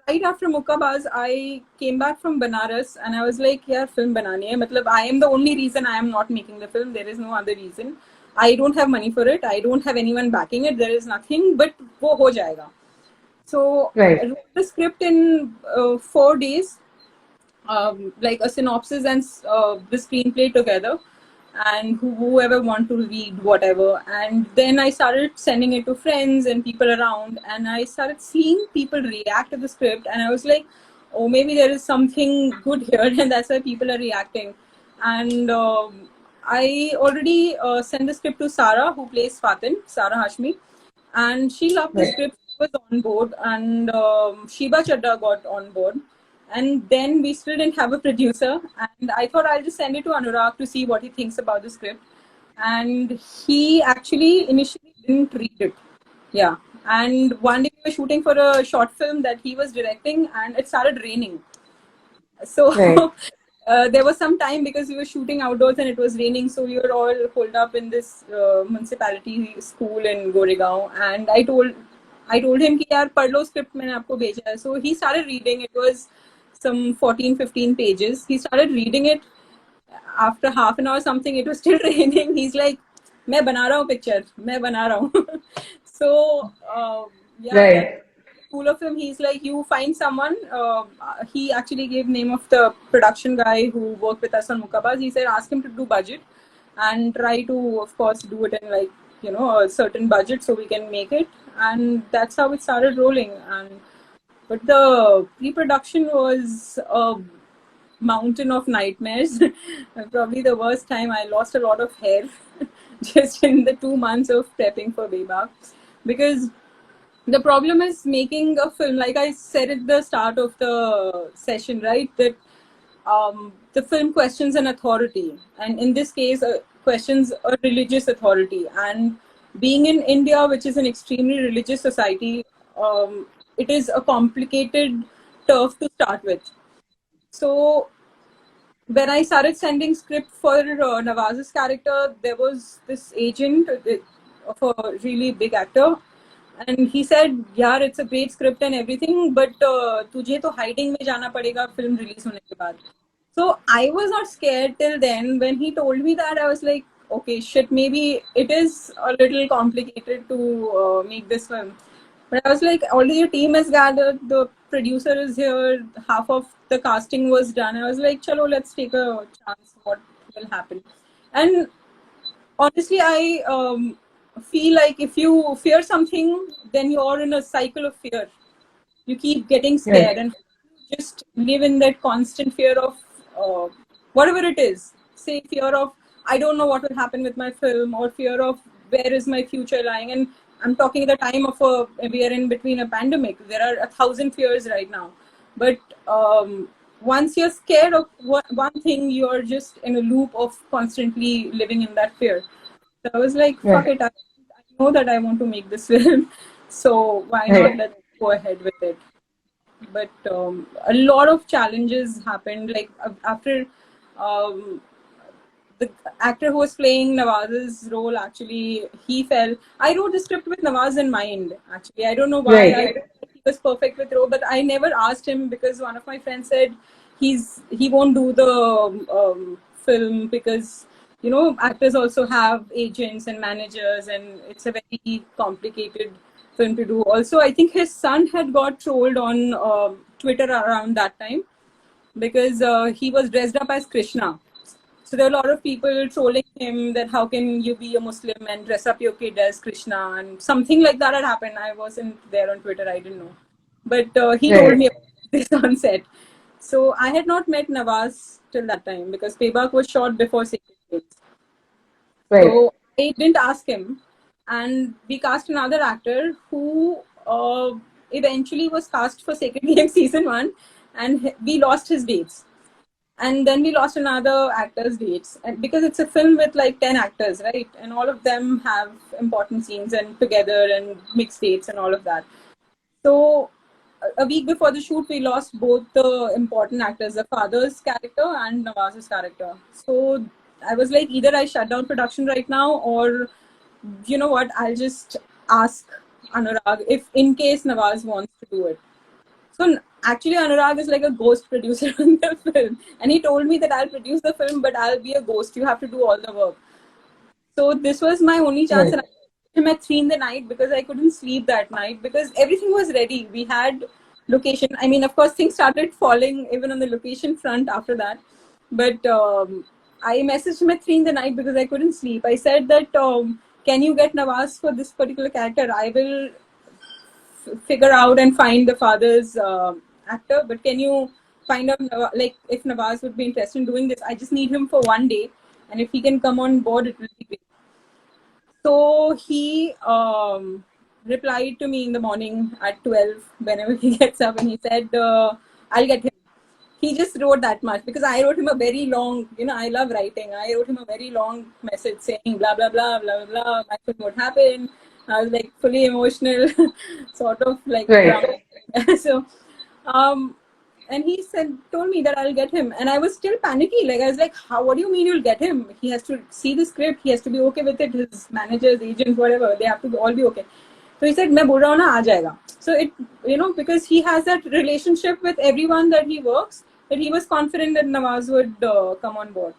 right after Mukkabaz, I came back from Banaras and I was like, यार film बनानी है. मतलब I am the only reason I am not making the film. There is no other reason. I don't have money for it. I don't have anyone backing it. There is nothing. But वो हो जाएगा. So Right. I wrote the script in 4 days, like a synopsis and the screenplay together, and whoever want to read whatever. And then I started sending it to friends and people around, and I started seeing people react to the script, and I was like, oh, maybe there is something good here, and that's why people are reacting. And I already sent the script to Sarah, who plays Fatin, Sarah Hashmi, and she loved the Right. script, was on board, and Shiba Chadda got on board. And then we still didn't have a producer, and I thought I'll just send it to Anurag to see what he thinks about the script. And he actually initially didn't read it. Yeah. And one day we were shooting for a short film that he was directing, and it started raining. So Right. there was some time because we were shooting outdoors and it was raining, so we were all holed up in this municipality school in Goregaon. And I told him कि यार पढ़ लो script मैंने आपको भेजा है. So he started reading. It was some 14-15 pages. He started reading it. After half an hour something, it was still raining. He's like, मैं बना रहा हूँ picture, मैं बना रहा हूँ. So yeah, Right. cool of him. He's like, you find someone. He actually gave name of the production guy who worked with us on Mukkabaz. He said, ask him to do budget and try to, of course, do it in like a certain budget so we can make it. And that's how it started rolling. And but the pre-production was a mountain of nightmares. Probably the worst time. I lost a lot of hair just in the 2 months of prepping for Bebak, because the problem is making a film, like I said at the start of the session, right, that the film questions an authority, and in this case questions a religious authority. And being in India, which is an extremely religious society, it is a complicated turf to start with. So when I started sending script for Nawaz's character, there was this agent of a really big actor, and he said, "यार, it's a great script and everything, but तुझे तो hiding में जाना पड़ेगा film release होने के बाद." So I was not scared till then. When he told me that, I was like, "Okay, shit, maybe it is a little complicated to make this film." But I was like, already your team is gathered, the producer is here, half of the casting was done. I was like, chalo, let's take a chance what will happen. And honestly, I feel like if you fear something, then you're in a cycle of fear. You keep getting scared Right. and just live in that constant fear of whatever it is. Say fear of I don't know what will happen with my film, or fear of where is my future lying. And I'm talking at the time of we are in between a pandemic. There are 1,000 fears right now, but once you're scared of one thing, you're just in a loop of constantly living in that fear. So I was like, fuck Right. it. I know that I want to make this film, so why not, Right. let's go ahead with it. But a lot of challenges happened. Like after um, the actor who was playing Nawaz's role, actually, he fell. I wrote the script with Nawaz in mind. Actually, I don't know why. I Right. thought he was perfect with role, but I never asked him because one of my friends said he won't do the film because actors also have agents and managers, and it's a very complicated film to do. Also, I think his son had got trolled on Twitter around that time because he was dressed up as Krishna. So there are a lot of people trolling him that how can you be a Muslim and dress up your kid as Krishna, and something like that had happened. I wasn't there on Twitter, I didn't know. But he told Right. me about this on set. So I had not met Nawaz till that time because Payback was shot before Sacred Games. Right. So I didn't ask him. And we cast another actor who eventually was cast for Sacred Games season 1, and we lost his dates. And then we lost another actor's dates, and because it's a film with like 10 actors, right, and all of them have important scenes and together and mixed dates and all of that. So a week before the shoot, we lost both the important actors, the father's character and Nawaz's character. So I was like, either I shut down production right now, or you know what, I'll just ask Anurag if in case Nawaz wants to do it. So actually, Anurag is like a ghost producer on the film, and he told me that I'll produce the film, but I'll be a ghost. You have to do all the work. So this was my only chance, and Right. I met him at 3 in the night because I couldn't sleep that night because everything was ready. We had location. I mean, of course, things started falling even on the location front after that. But I messaged him at 3 in the night because I couldn't sleep. I said that, can you get Nawaz for this particular character? I will figure out and find the father's actor, but can you find out like if Nawaz would be interested in doing this? I just need him for 1 day, and if he can come on board, it will be great. So he replied to me in the morning at 12 whenever he gets up, and he said, I'll get him. He just wrote that much because I wrote him a very long, I love writing. I wrote him a very long message saying blah, blah, blah, blah, blah, blah. I think what happened. I was like fully emotional, sort of like Right. drama. So, and he told me that I'll get him. And I was still panicky. Like, I was like, what do you mean you'll get him? He has to see the script. He has to be okay with it. His managers, agents, whatever, they have to all be okay. So he said, मैं बोल रहा हूँ ना आ जाएगा. So it, because he has that relationship with everyone that he works, that he was confident that Nawaz would come on board.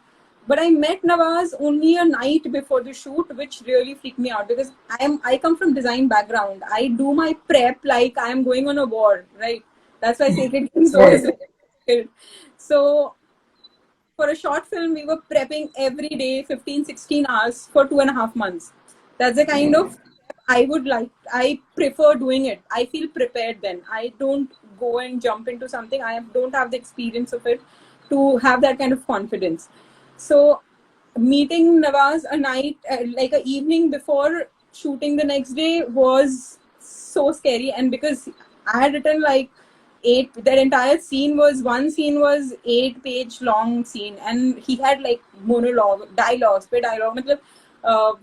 But I met Nawaz only a night before the shoot, which really freaked me out because I come from design background. I do my prep like I am going on a war, right? That's why Sacred Games was Right. like, so for a short film, we were prepping every day, 15, 16 hours for 2.5 months. That's the kind of I would like. I prefer doing it. I feel prepared then. I don't go and jump into something. Don't have the experience of it to have that kind of confidence. So meeting Nawaz a night, like an evening before shooting the next day was so scary. And because I had written like that entire scene was, one scene was 8-page long scene, and he had like monologue, dialogue, spit dialogue. Matlab,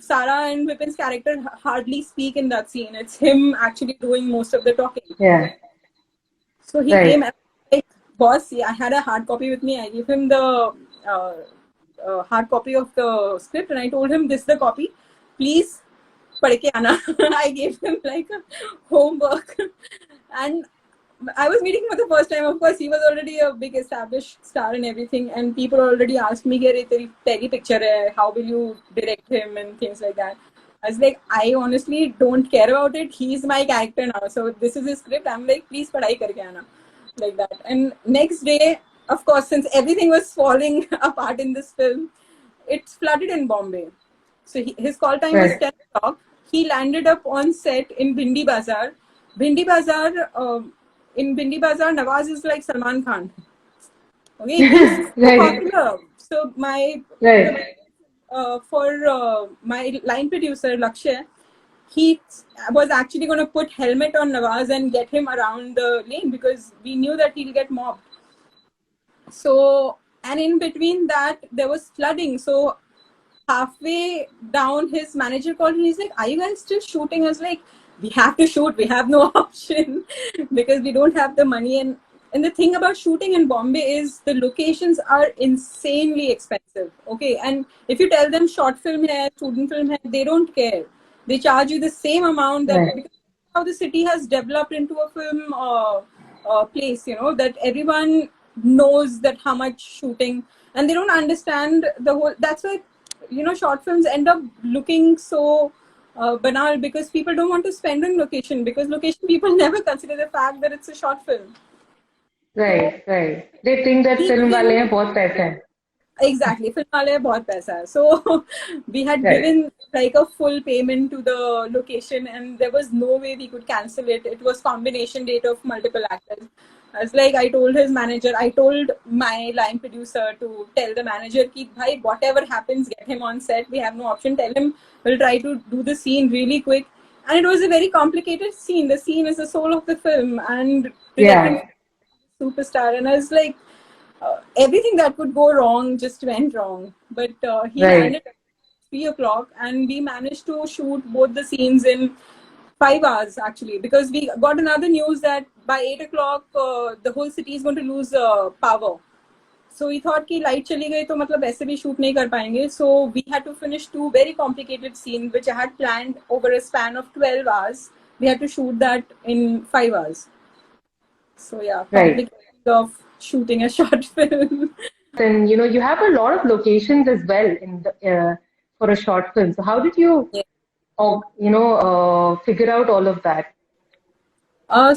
Sarah and Vipin's character hardly speak in that scene. It's him actually doing most of the talking. Yeah. So he came Right. and like, boss, I had a hard copy with me. I gave him the hard copy of the script, and I told him, this is the copy. Please, padh ke aana. I gave him like a homework. And I was meeting him for the first time. Of course, he was already a big established star and everything. And people already asked me, "Teri picture hai. How will you direct him?" and things like that. I was like, I honestly don't care about it. He's my character now. So this is his script. I'm like, please padhai karke aana. Like that. And next day, of course, since everything was falling apart in this film, it's flooded in Bombay. So his call time was Right. 10 o'clock. He landed up on set in Bhindi Bazaar. Bhindi Bazaar, in Bhindi Bazaar, Nawaz is like Salman Khan. Okay, he's so Right. popular. So my Right. my line producer Lakshay, he was actually going to put helmet on Nawaz and get him around the lane because we knew that he'll get mobbed. So, and in between that, there was flooding. So halfway down, his manager called and he's like, "Are you guys still shooting?" I was like, "We have to shoot. We have no option because we don't have the money." And the thing about shooting in Bombay is the locations are insanely expensive. Okay, and if you tell them short film hai, student film hai, they don't care. They charge you the same amount that Right. because how the city has developed into a film place, you know, that everyone knows that how much shooting, and they don't understand the whole. That's why, you know, short films end up looking so banal because people don't want to spend on location because location people never consider the fact that it's a short film. Right. Right. They think that We film वाले हैं didn't बहुत पैसे हैं. exactly film वाले हैं, बहुत पैसा है. So we had Right. given like a full payment to the location and there was no way we could cancel it. It was combination date of multiple actors. I was like, I told his manager, I told my line producer to tell the manager ki bhai, whatever happens, get him on set. We have no option. Tell him we'll try to do the scene really quick. And it was a very complicated scene. The scene is the soul of the film and protecting Yeah. superstar. And I was like, everything that could go wrong just went wrong. But he Right. landed at 3 o'clock and we managed to shoot both the scenes in 5 hours actually because we got another news that by 8 o'clock the whole city is going to lose power. So we thought कि light चली गई तो मतलब ऐसे भी shoot नहीं कर पाएंगे. So we had to finish 2 very complicated scenes which I had planned over a span of 12 hours. We had to shoot that in 5 hours. So yeah, Right. complications of shooting a short film. And you have a lot of locations as well in for a short film. So how did you, Yeah. figure out all of that?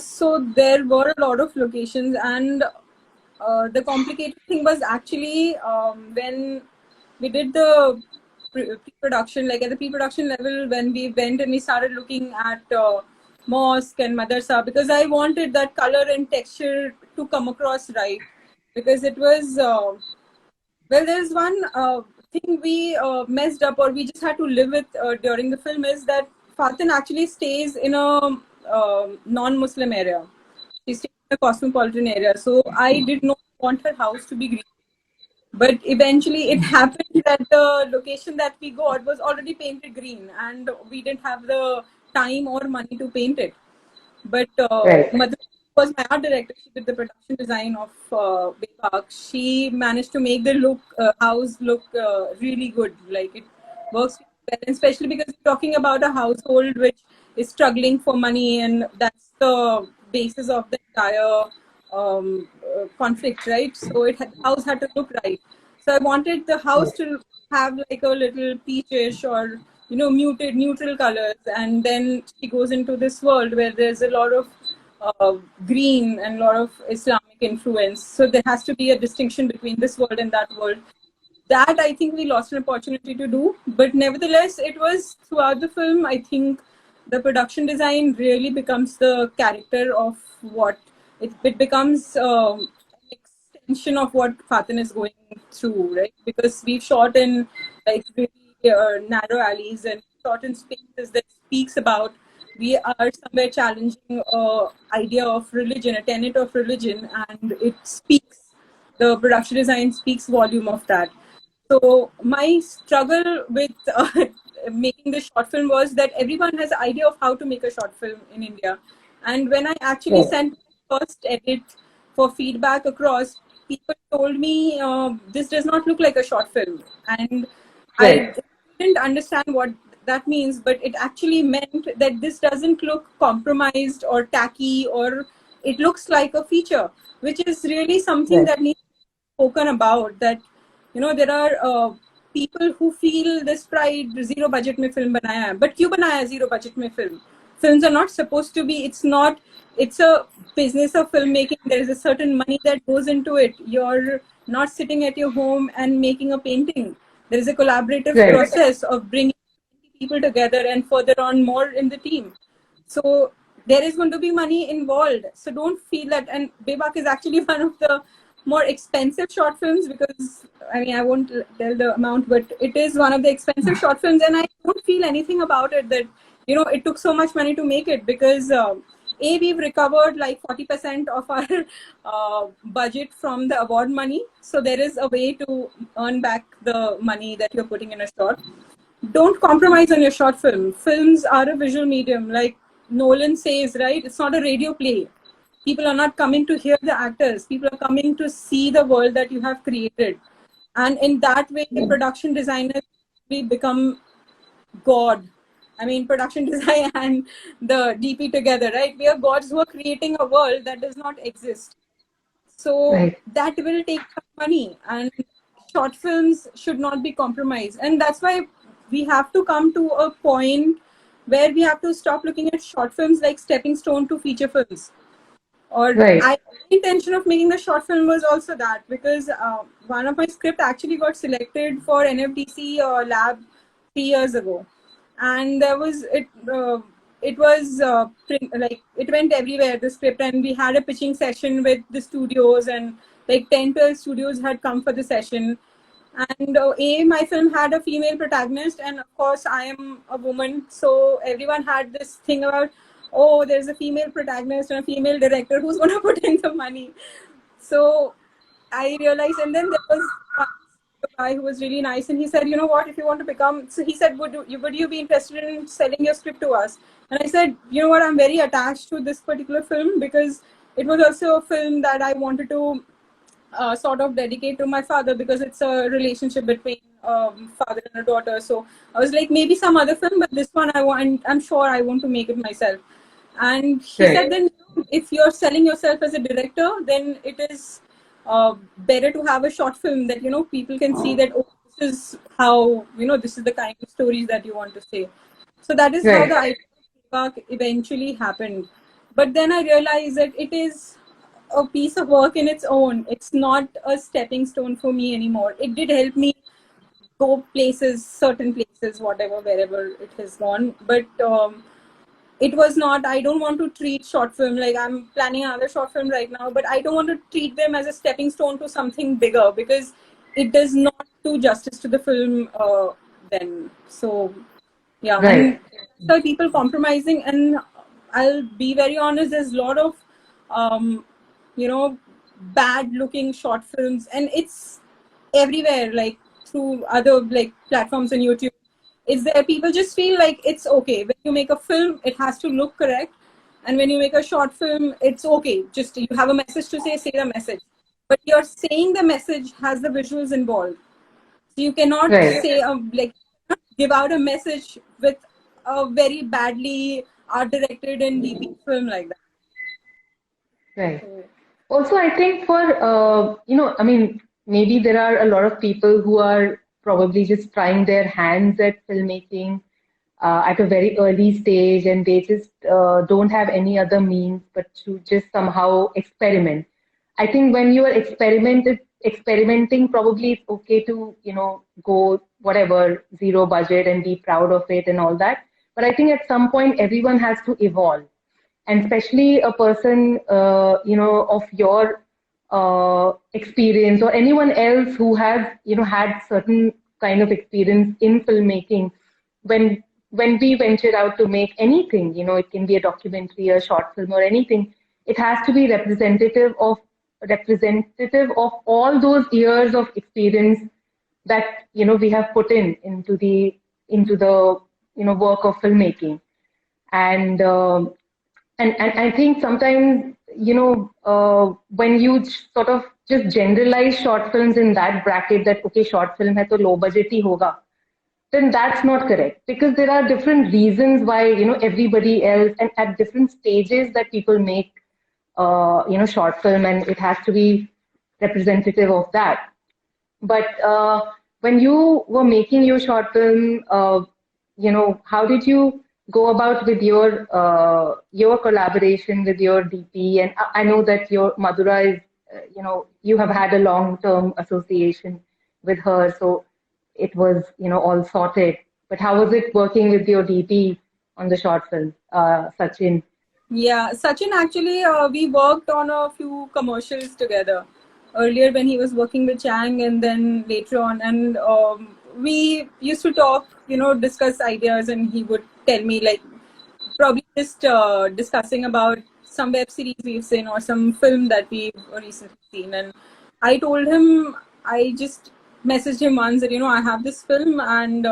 So there were a lot of locations, and the complicated thing was actually when we did the pre-production, like at the pre-production level, when we went and we started looking at mosque and madrasa, because I wanted that color and texture to come across right, because it was well, there's one thing we messed up or we just had to live with during the film is that Fatin actually stays in a non-Muslim area. She stays in a cosmopolitan area. So I did not want her house to be green. But eventually it happened that the location that we got was already painted green and we didn't have the time or money to paint it. But Right. Madhu was my art director. She did the production design of Baypark. She managed to make the house look really good. Like it works well, especially because we're talking about a household which is struggling for money, and that's the basis of the entire conflict, right? So the house had to look right. So I wanted the house to have like a little peachish or muted neutral colors, and then she goes into this world where there's a lot of green and a lot of Islamic influence. So there has to be a distinction between this world and that world. That I think we lost an opportunity to do, but nevertheless, it was throughout the film. I think the production design really becomes the character of what it becomes an extension of what Fatin is going through, right? Because we shot in like really narrow alleys and shot in spaces that speaks about we are somewhere challenging idea of religion, a tenet of religion, and it speaks. The production design speaks volume of that. So my struggle with making the short film was that everyone has an idea of how to make a short film in India, and when I actually Right. sent my first edit for feedback across, people told me this does not look like a short film, and I Right. didn't understand what that means, but it actually meant that this doesn't look compromised or tacky, or it looks like a feature, which is really something Right. that needs to be spoken about. That there are people who feel this pride, zero budget में film बनाया है, but क्यों बनाया है zero budget में film? Films are not supposed to be. It's a business of filmmaking. There is a certain money that goes into it. You're not sitting at your home and making a painting. There is a collaborative Right. process of bringing people together and further on more in the team. So there is going to be money involved. So don't feel that. And Bebak is actually one of the more expensive short films, because I won't tell the amount, but it is one of the expensive short films, and I don't feel anything about it that it took so much money to make it, because we've recovered like 40% of our budget from the award money, so there is a way to earn back the money that you're putting in a short. Don't compromise on your short film. Films are a visual medium, like Nolan says, right? It's not a radio play. People are not coming to hear the actors. People are coming to see the world that you have created. And in that way, the production designers become God. Production design and the DP together, right? We are gods who are creating a world that does not exist. So Right. that will take money, and short films should not be compromised. And that's why we have to come to a point where we have to stop looking at short films like stepping stone to feature films. Or Right. my intention of making the short film was also that, because one of my script actually got selected for NFDC lab 3 years ago, and there was it was like it went everywhere, the script, and we had a pitching session with the studios, and like 10-12 studios had come for the session. And my film had a female protagonist, and of course I am a woman, so everyone had this thing about, oh, there's a female protagonist and a female director, who's going to put in the money? So I realized, and then there was a guy who was really nice, and he said, you know what, if you want to become, so he said, would you be interested in selling your script to us? And I said, you know what, I'm very attached to this particular film, because it was also a film that I wanted to sort of dedicate to my father, because it's a relationship between father and a daughter. So I was like, maybe some other film, but this one I'm sure I want to make it myself. And he Right. said, then if you're selling yourself as a director, then it is better to have a short film that people can see that, oh, this is how this is the kind of stories that you want to say. So that is how Right. the idea of Bebak eventually happened. But then I realized that it is a piece of work in its own. It's not a stepping stone for me anymore. It did help me go places, certain places, whatever, wherever it has gone. But it was not, I don't want to treat short film, like I'm planning another short film right now, but I don't want to treat them as a stepping stone to something bigger, because it does not do justice to the film then. So yeah, Right. and so people compromising, and I'll be very honest, there's a lot of bad looking short films, and it's everywhere, like through other like platforms on YouTube. It's there, people just feel like it's okay when you make a film, it has to look correct, and when you make a short film, it's okay, just you have a message to say the message, but you're saying the message has the visuals involved. So you cannot Right. say like give out a message with a very badly art directed and DP film like that. Right. Also, I think for, maybe there are a lot of people who are probably just trying their hands at filmmaking at a very early stage, and they just don't have any other means but to just somehow experiment. I think when you are experimenting, probably it's okay to, go whatever, zero budget and be proud of it and all that. But I think at some point, everyone has to evolve, and especially a person of your experience, or anyone else who has had certain kind of experience in filmmaking. When we venture out to make anything, it can be a documentary, a short film, or anything, it has to be representative of all those years of experience that we have put into the work of filmmaking. And I think sometimes, when you sort of just generalize short films in that bracket, that, okay, short film hai to low budget hi hoga, then that's not correct, because there are different reasons why, everybody else, and at different stages that people make, short film, and it has to be representative of that. But when you were making your short film, how did you go about with your collaboration with your DP? And I know that your Madhura is, you have had a long-term association with her, so it was, all sorted. But how was it working with your DP on the short film, Sachin? Yeah, Sachin, actually, we worked on a few commercials together earlier when he was working with Chang, and then later on. And we used to talk, discuss ideas, and he would tell me, like, probably just discussing about some web series we've seen or some film that we've recently seen. And I told him, I just messaged him once that, I have this film and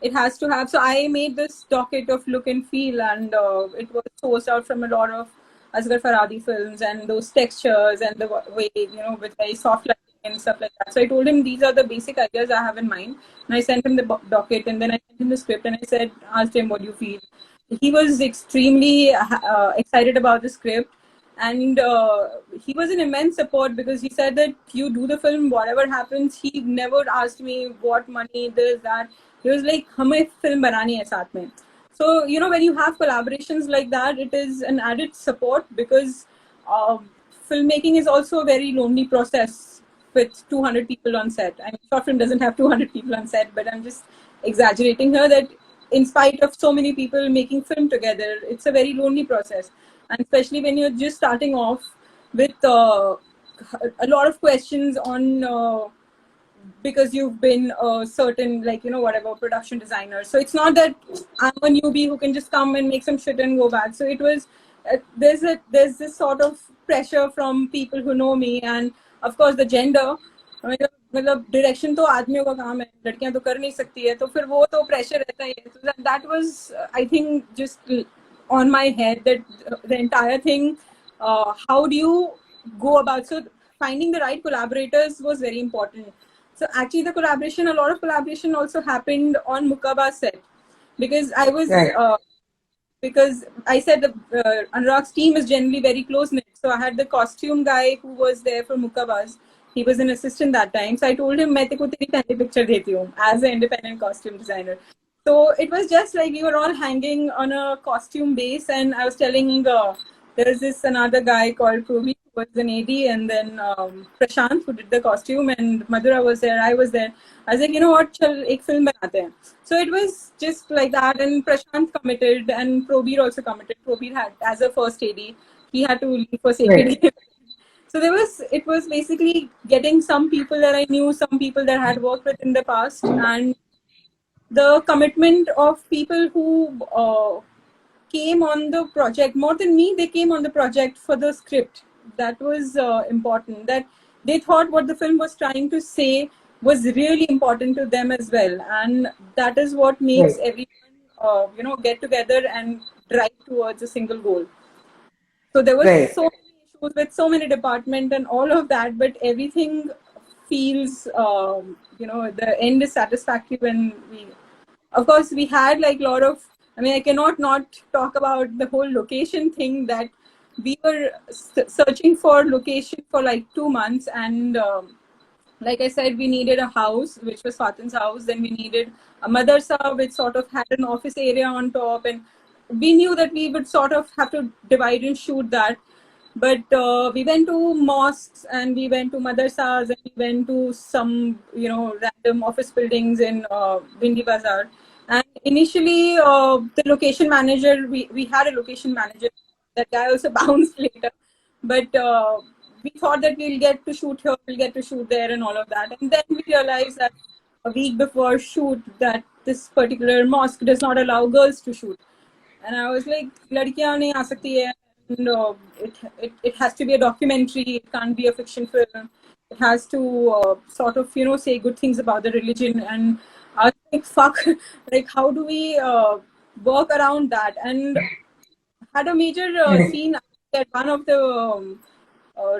it has to have. So I made this docket of look and feel, and it was sourced out from a lot of Asghar Farhadi films, and those textures and the way, with very soft lighting and stuff like that. So I told him these are the basic ideas I have in mind, and I sent him the docket, and then I sent him the script, and I said, asked him, what do you feel? He was extremely excited about the script, and he was an immense support, because he said that you do the film, whatever happens. He never asked me what money, this, that. He was like, हमें film बनानी है साथ में. So, when you have collaborations like that, it is an added support, because filmmaking is also a very lonely process with 200 people on set. I mean, short film doesn't have 200 people on set, but I'm just exaggerating here that in spite of so many people making film together, it's a very lonely process. And especially when you're just starting off with a lot of questions on, because you've been a certain, whatever, production designer. So it's not that I'm a newbie who can just come and make some shit and go back. So it was, there's this sort of pressure from people who know me, and of course the gender. मतलब direction तो आदमियों का काम है, लड़कियां तो कर नहीं सकती है, तो फिर वो तो प्रेशर रहता ही है. So that was, I think, just on my head, that the entire thing, how do you go about? So finding the right collaborators was very important. So actually a lot of collaboration also happened on Mukaba's set, because I was because I said Anurag's team is generally very close knit. So I had the costume guy who was there for Mukaba's. He was an assistant that time. So I told him, मैं तेको तेरी पहली picture देती हूँ as an independent costume designer. So it was just like we were all hanging on a costume base, and I was telling there's this another guy called Probi who was an AD, and then Prashant who did the costume, and Madhura was there, I was there. I was like, you know what, chal ek film banate hain. So it was just like that, and Prashant committed, and Probir also committed. Probir had, as a first AD, he had to leave for safety. Right. So it was basically getting some people that I knew, some people that I had worked with in the past, and the commitment of people who came on the project. More than me, they came on the project for the script. That was important. That they thought what the film was trying to say was really important to them as well, and that is what makes everyone, get together and drive towards a single goal. So there was so many issues with so many departments and all of that, but everything feels, the end is satisfactory when of course, we had like a lot of, I cannot not talk about the whole location thing, that we were searching for location for like 2 months, and like I said, we needed a house, which was Fatin's house. Then we needed a madrasa, which sort of had an office area on top, and we knew that we would sort of have to divide and shoot that. But we went to mosques, and we went to madrasas, and we went to some, random office buildings in Bindi Bazaar. And initially, the location manager, we had a location manager. That guy also bounced later. But we thought that we'll get to shoot here, we'll get to shoot there, and all of that. And then we realized that a week before shoot, that this particular mosque does not allow girls to shoot. And I was like, ladkiyan nahi aa sakti hai. No, it has to be a documentary. It can't be a fiction film. It has to sort of, say good things about the religion. And I was like, fuck, like, how do we work around that? And had a major scene at one of the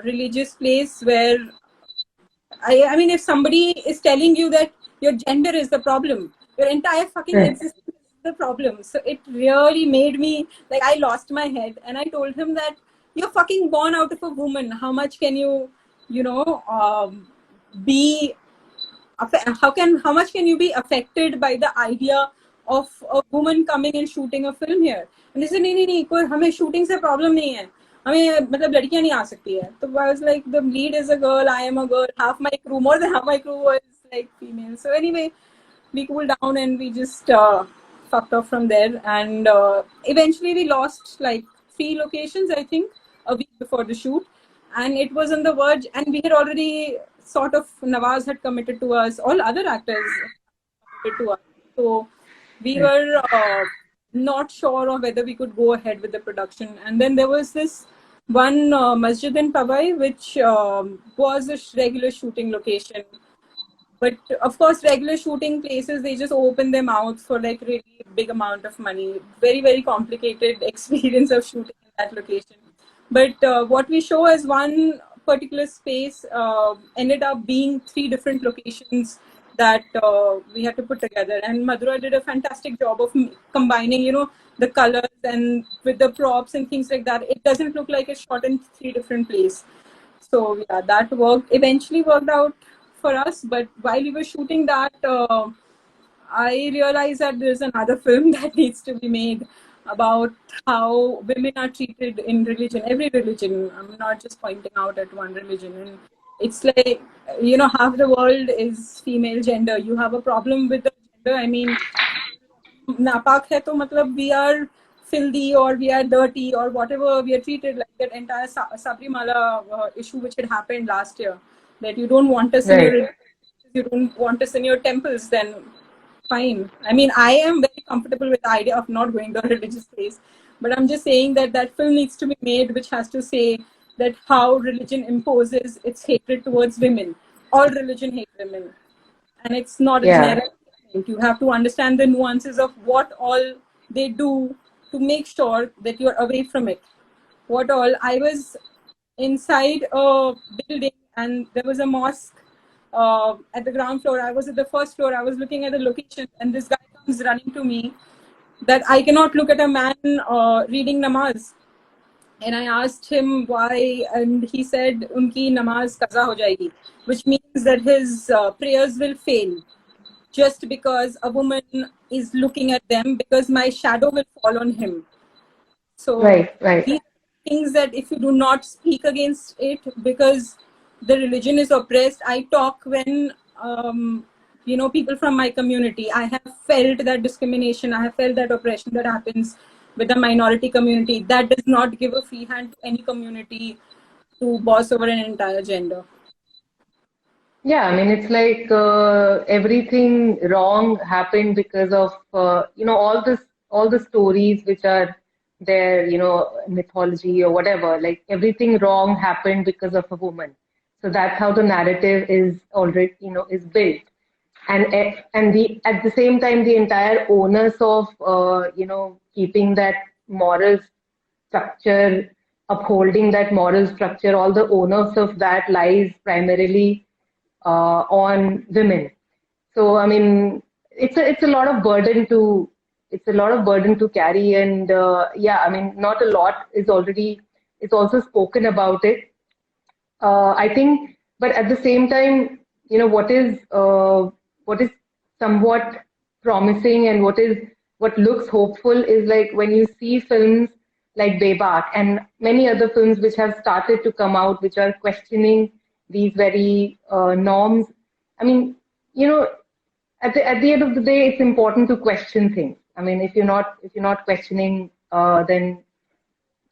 religious place where, I mean, if somebody is telling you that your gender is the problem, your entire fucking existence the problem. So it really made me, like, I lost my head, and I told him that you're fucking born out of a woman. How much can you, be how much can you be affected by the idea of a woman coming and shooting a film here? And they said नहीं कोई हमें shooting से problem नहीं है, हमें मतलब लड़कियां नहीं आ सकती है. So I was like, the lead is a girl, I am a girl, half my crew, more than half my crew was like female. So anyway, we cooled down and we just fucked off from there. And eventually we lost like 3 locations, I think, a week before the shoot. And it was on the verge, and we had already sort of, Nawaz had committed to us, all other actors committed to us. So we were not sure of whether we could go ahead with the production. And then there was this one masjid in Powai, which was a regular shooting location. But of course, regular shooting places, they just open them out for like really big amount of money. Very, very complicated experience of shooting in that location. But what we show as one particular space ended up being 3 different locations that we had to put together. And Madhura did a fantastic job of combining, the colors and with the props and things like that. It doesn't look like it's shot in 3 different places. So yeah, that eventually worked out for us. But while we were shooting that, I realized that there's another film that needs to be made about how women are treated in religion, every religion. I'm not just pointing out at one religion. And it's like, half the world is female gender. You have a problem with the gender. I mean, napak hai to matlab we are filthy or we are dirty or whatever. We are treated like that entire Sabrimala issue which had happened last year. That you don't want us you don't want us in your temples, then fine. I mean, I am very comfortable with the idea of not going to a religious place, but I'm just saying that that film needs to be made which has to say that how religion imposes its hatred towards women. All religion hate women, and it's not a generic thing. You have to understand the nuances of what all they do to make sure that you're away from it. What all. I was inside a building and there was a mosque at the ground floor. I was at the first floor. I was looking at the location, and this guy comes running to me that I cannot look at a man reading namaz. And I asked him why, and he said, "Unki namaz kaza ho jayegi," which means that his prayers will fail just because a woman is looking at them, because my shadow will fall on him. So these things that if you do not speak against it, because the religion is oppressed. I talk when, people from my community, I have felt that discrimination, I have felt that oppression that happens with the minority community. That does not give a free hand to any community to boss over an entire gender. Yeah, I mean, it's like everything wrong happened because of, all the stories which are there, mythology or whatever, like everything wrong happened because of a woman. So that's how the narrative is already, is built. And at the same time, the entire onus of, keeping that moral structure, upholding that moral structure, all the onus of that lies primarily on women. So, I mean, it's a lot of burden to carry. And I mean, not a lot is also spoken about it. I think, but at the same time, what is somewhat promising and what looks hopeful is like when you see films like Bebak and many other films which have started to come out, which are questioning these very norms. I mean, at the end of the day, it's important to question things. I mean, if you're not questioning, then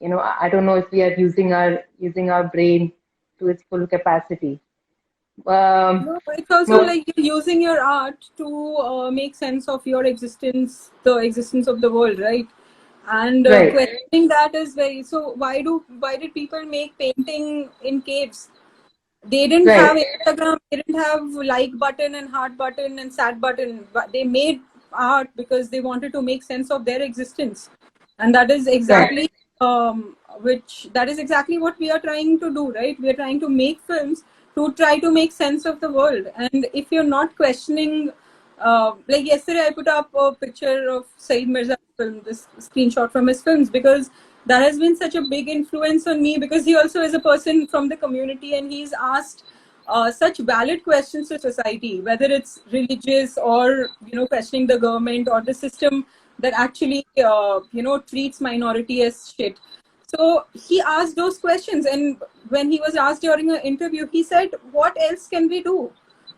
I don't know if we are using our brain to its full capacity. No, it's also like you're using your art to make sense of your existence, the existence of the world, right? And questioning that is very. So why did people make painting in caves? They didn't have Instagram. They didn't have like button and heart button and sad button. But they made art because they wanted to make sense of their existence, and that is exactly that is exactly what we are trying to do, right? We are trying to make films to try to make sense of the world. And if you're not questioning, like yesterday I put up a picture of Saeed Mirza's film, this screenshot from his films, because that has been such a big influence on me, because he also is a person from the community, and he's asked such valid questions to society, whether it's religious or questioning the government or the system that actually treats minority as shit. So he asked those questions, and when he was asked during an interview, he said, "What else can we do?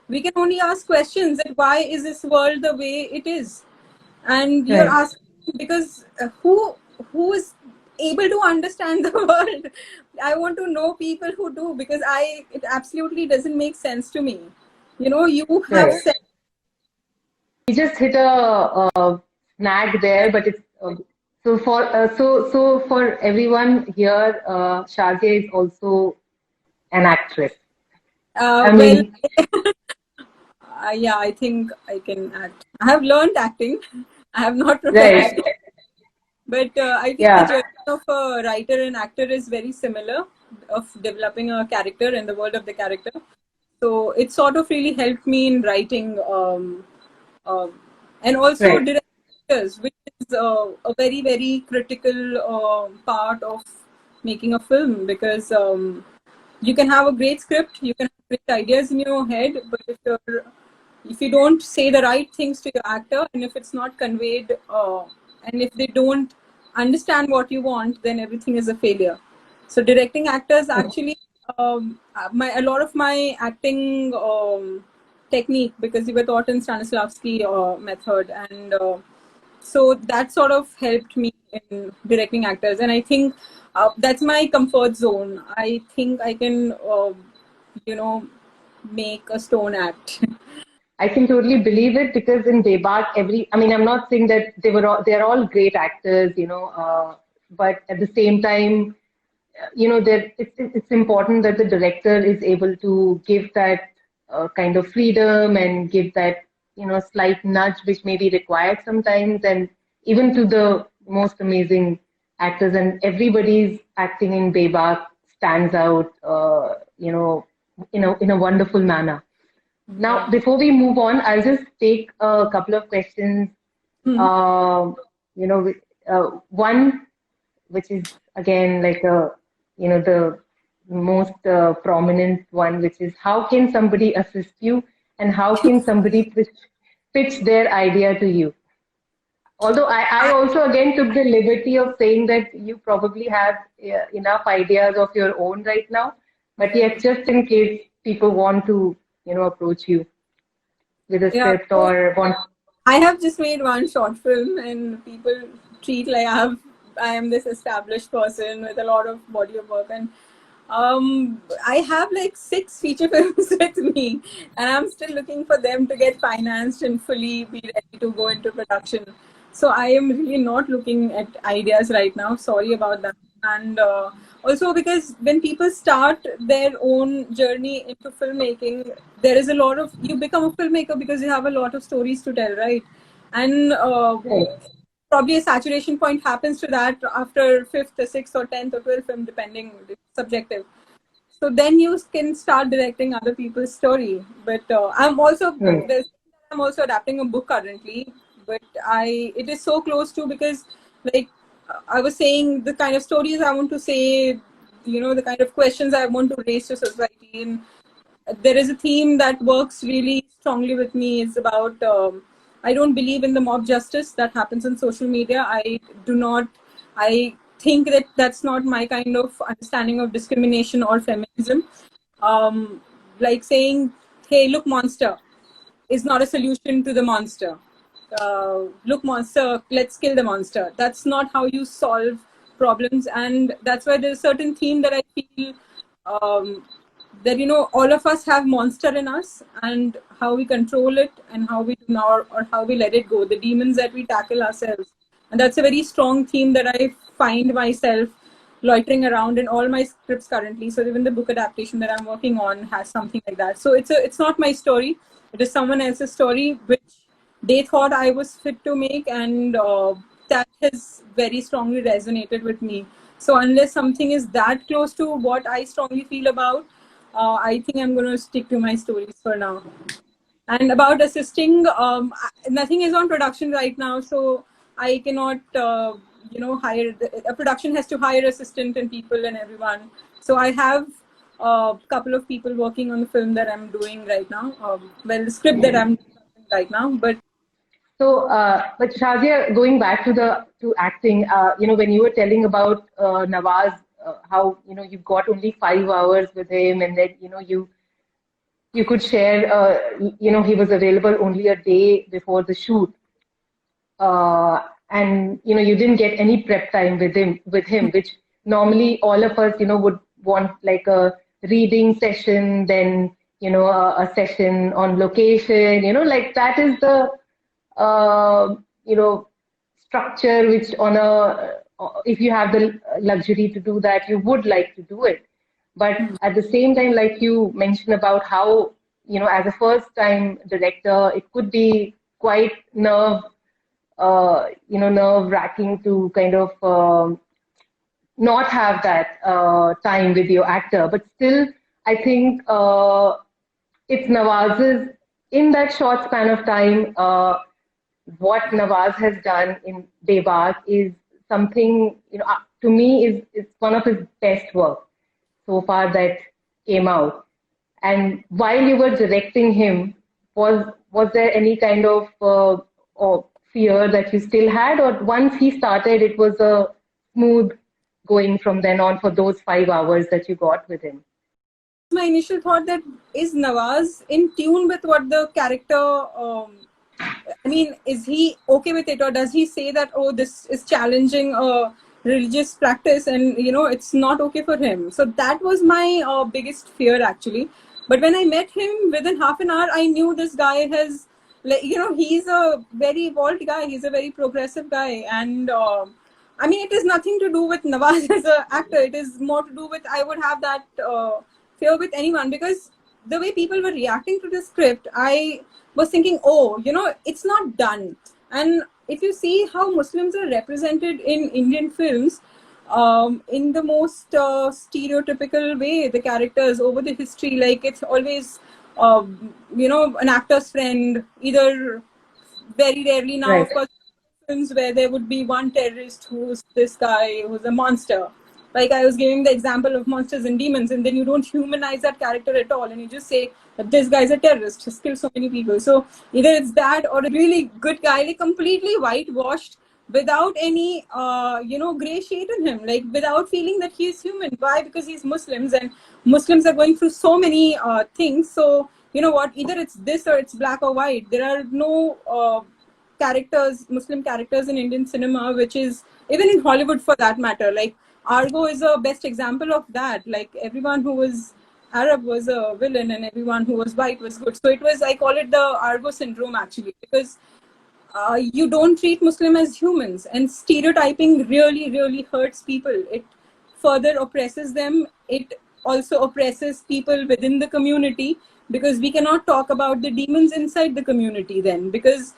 We can only ask questions that why is this world the way it is?" And you're Right. asking because who is able to understand the world? I want to know people who do, because it absolutely doesn't make sense to me. You have Right. said, You just hit a snag there, but it's so for everyone here, Shazia is also an actress. I well, mean, yeah, I think I can act. I have learned acting. I have not right. perfected it, but I think the Yeah. journey of a writer and actor is very similar, of developing a character in the world of the character. So it sort of really helped me in writing, um, and also Right. directors, which is a very, very critical part of making a film, because you can have a great script, you can have great ideas in your head, but if you don't say the right things to your actor, and if it's not conveyed, and if they don't understand what you want, then everything is a failure. So directing actors actually, a lot of my acting technique, because we were taught in Stanislavski method, and so that sort of helped me in directing actors. And I think that's my comfort zone. I think I can you know make a stone act. I can totally believe it because in Debak, I mean, I'm not saying that they're all great actors, but at the same time, it's important that the director is able to give that kind of freedom and give that, slight nudge which may be required sometimes, and even to the most amazing actors, and everybody's acting in Bebak stands out, in a wonderful manner. Now, Yeah. before we move on, I'll just take a couple of questions. Hmm. Um, One, which is again like the most prominent one, which is how can somebody assist you, and how can somebody pitch their idea to you? Although I also again took the liberty of saying that you probably have enough ideas of your own right now, but Yeah. yet just in case people want to, approach you with a Yeah. script So or want. I have just made one short film, and people treat like I am this established person with a lot of body of work, and I have like 6 feature films with me, and I'm still looking for them to get financed and fully be ready to go into production. So I am really not looking at ideas right now. Sorry about that. And also, because when people start their own journey into filmmaking, there is a lot of, you become a filmmaker because you have a lot of stories to tell, right? And probably a saturation point happens to that after 5th or 6th or 10th or 12th film, depending, it's subjective. So then you can start directing other people's story. But Hmm. I'm also adapting a book currently, but it is so close to, because like I was saying, the kind of stories I want to say, the kind of questions I want to raise to society. And there is a theme that works really strongly with me. Is about, I don't believe in the mob justice that happens in social media. I think that that's not my kind of understanding of discrimination or feminism. um, like saying, hey, look, monster is not a solution to the monster. Look, monster, let's kill the monster. That's not how you solve problems. And that's why there's a certain theme that I feel, um, that, all of us have monster in us, and how we control it, and how we do not, or how we let it go, the demons that we tackle ourselves. And that's a very strong theme that I find myself loitering around in all my scripts currently. So even the book adaptation that I'm working on has something like that. So it's not my story. It is someone else's story, which they thought I was fit to make, and that has very strongly resonated with me. So unless something is that close to what I strongly feel about, I think I'm going to stick to my stories for now. And about assisting, nothing is on production right now, so I cannot, hire. A production has to hire assistant and people and everyone. So I have a couple of people working on the film that I'm doing right now. Well, the script that I'm doing right now, but So, but Shazia, going back to the to acting, when you were telling about Nawaz, how you got only 5 hours with him, and then you could share, he was available only a day before the shoot, and you didn't get any prep time with him, which normally all of us would want, like a reading session, then a session on location, like that is the uh, you know structure which on a if you have the luxury to do that, you would like to do it. But at the same time, like you mentioned about how as a first time director, it could be quite nerve wracking to kind of not have that time with your actor. But still, I think it's Nawaz's, in that short span of time, what Nawaz has done in Bebak is something, to me, is one of his best work so far that came out. And while you were directing him, was there any kind of or fear that you still had, or once he started, it was a smooth going from then on for those 5 hours that you got with him? my initial thought that is Nawaz in tune with what the character. I mean, is he okay with it, or does he say that, oh, this is challenging a religious practice, and it's not okay for him? So that was my biggest fear, actually. But when I met him, within half an hour, I knew this guy has, he's a very evolved guy. He's a very progressive guy, and I mean, it is nothing to do with Nawaz as an actor. It is more to do with, I would have that fear with anyone, because the way people were reacting to the script, I was thinking, oh, it's not done. And if you see how Muslims are represented in Indian films, in the most stereotypical way, the characters over the history, like it's always, an actor's friend, either very rarely now, Right. of course, films where there would be one terrorist who's this guy who's a monster. Like I was giving the example of Monsters and Demons, and then you don't humanize that character at all, and you just say that this guy's a terrorist, he's killed so many people. So either it's that, or a really good guy, like completely whitewashed, without any gray shade in him, like without feeling that he is human. Why? Because he's Muslims, and Muslims are going through so many things. So you know what, either it's this or it's black or white. There are no Muslim characters in Indian cinema, which is, even in Hollywood for that matter, like Argo is a best example of that. Like everyone who was Arab was a villain, and everyone who was white was good. So it was, I call it the Argo syndrome, actually, because you don't treat Muslim as humans, and stereotyping really, really hurts people. It further oppresses them. It also oppresses people within the community, because we cannot talk about the demons inside the community then, because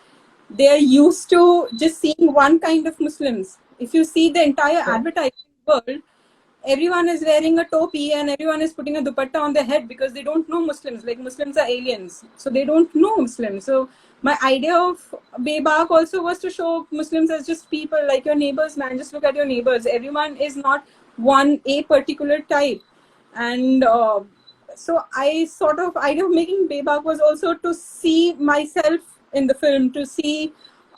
they are used to just seeing one kind of Muslims. If you see the entire advertising world, everyone is wearing a topi and everyone is putting a dupatta on their head, because they don't know Muslims. Like Muslims are aliens, so they don't know Muslims. So my idea of Bebak also was to show Muslims as just people, like your neighbors, man. Just look at your neighbors. Everyone is not a particular type. And so I sort of, idea of making Bebak was also to see myself in the film, to see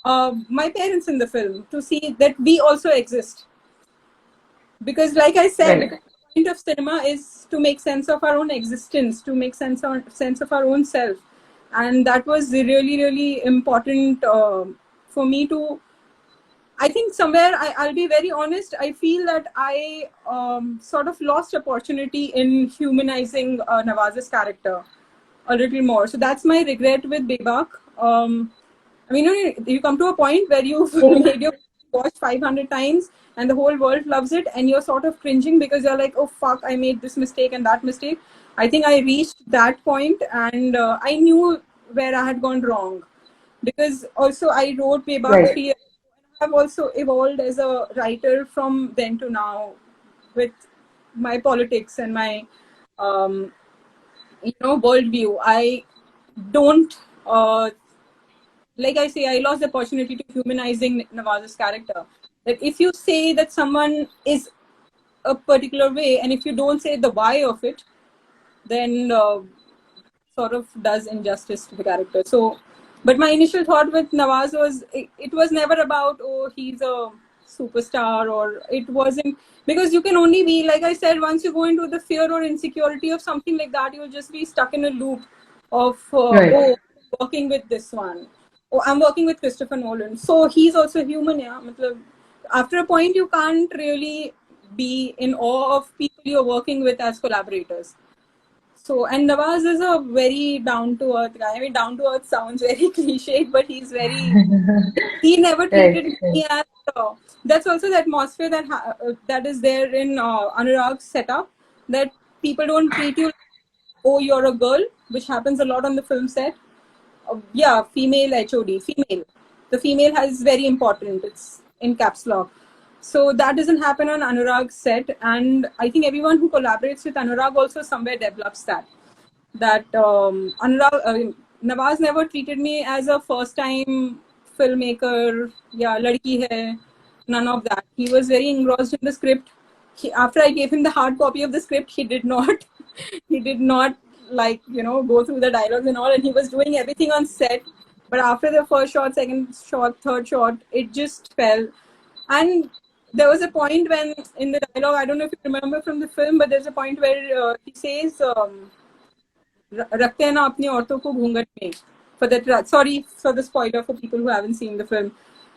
my parents in the film, to see that we also exist. Because like I said, Right. the point of cinema is to make sense of our own existence, to make sense of our own self. And that was really, really important for me to, I think somewhere, I'll be very honest, I feel that I sort of lost opportunity in humanizing Nawaz's character a little more. So that's my regret with Bebak. I mean, you come to a point where you've made your watch 500 times and the whole world loves it, and you're sort of cringing because you're like, oh fuck, I made this mistake and that mistake. I think I reached that point, and I knew where I had gone wrong, because also I wrote Bebak Right. 3 years ago, and I've also evolved as a writer from then to now with my politics and my worldview. I don't like I say, I lost the opportunity to humanizing Nawaz's character. That if you say that someone is a particular way, and if you don't say the why of it, then sort of does injustice to the character. So, but my initial thought with Nawaz was it was never about, oh, he's a superstar, or it wasn't, because you can only be, like I said, once you go into the fear or insecurity of something like that, you'll just be stuck in a loop of Right. oh, working with this one, oh, I'm working with Christopher Nolan, so he's also human. Yeah, matlab, after a point you can't really be in awe of people you're working with as collaborators. So, and Nawaz is a very down to earth guy. I mean, down to earth sounds very cliched, but he's very, he never Right. treated me as, that's also the atmosphere that is there in Anurag's setup, that people don't treat you, oh, you're a girl, which happens a lot on the film set. Yeah, female HOD, female. The female is very important. It's in caps lock. So that doesn't happen on Anurag's set, and I think everyone who collaborates with Anurag also somewhere develops that. That Nawaz never treated me as a first-time filmmaker. Yeah, ladki hai. None of that. He was very engrossed in the script. After I gave him the hard copy of the script, he did not. He did not, like, go through the dialogues and all, and he was doing everything on set. But after the first shot, second shot, third shot, it just fell. And there was a point when in the dialogue, I don't know if you remember from the film, but there's a point where he says, "रखते हैं ना अपनी औरतों को घूंघट में." For that, sorry for the spoiler for people who haven't seen the film.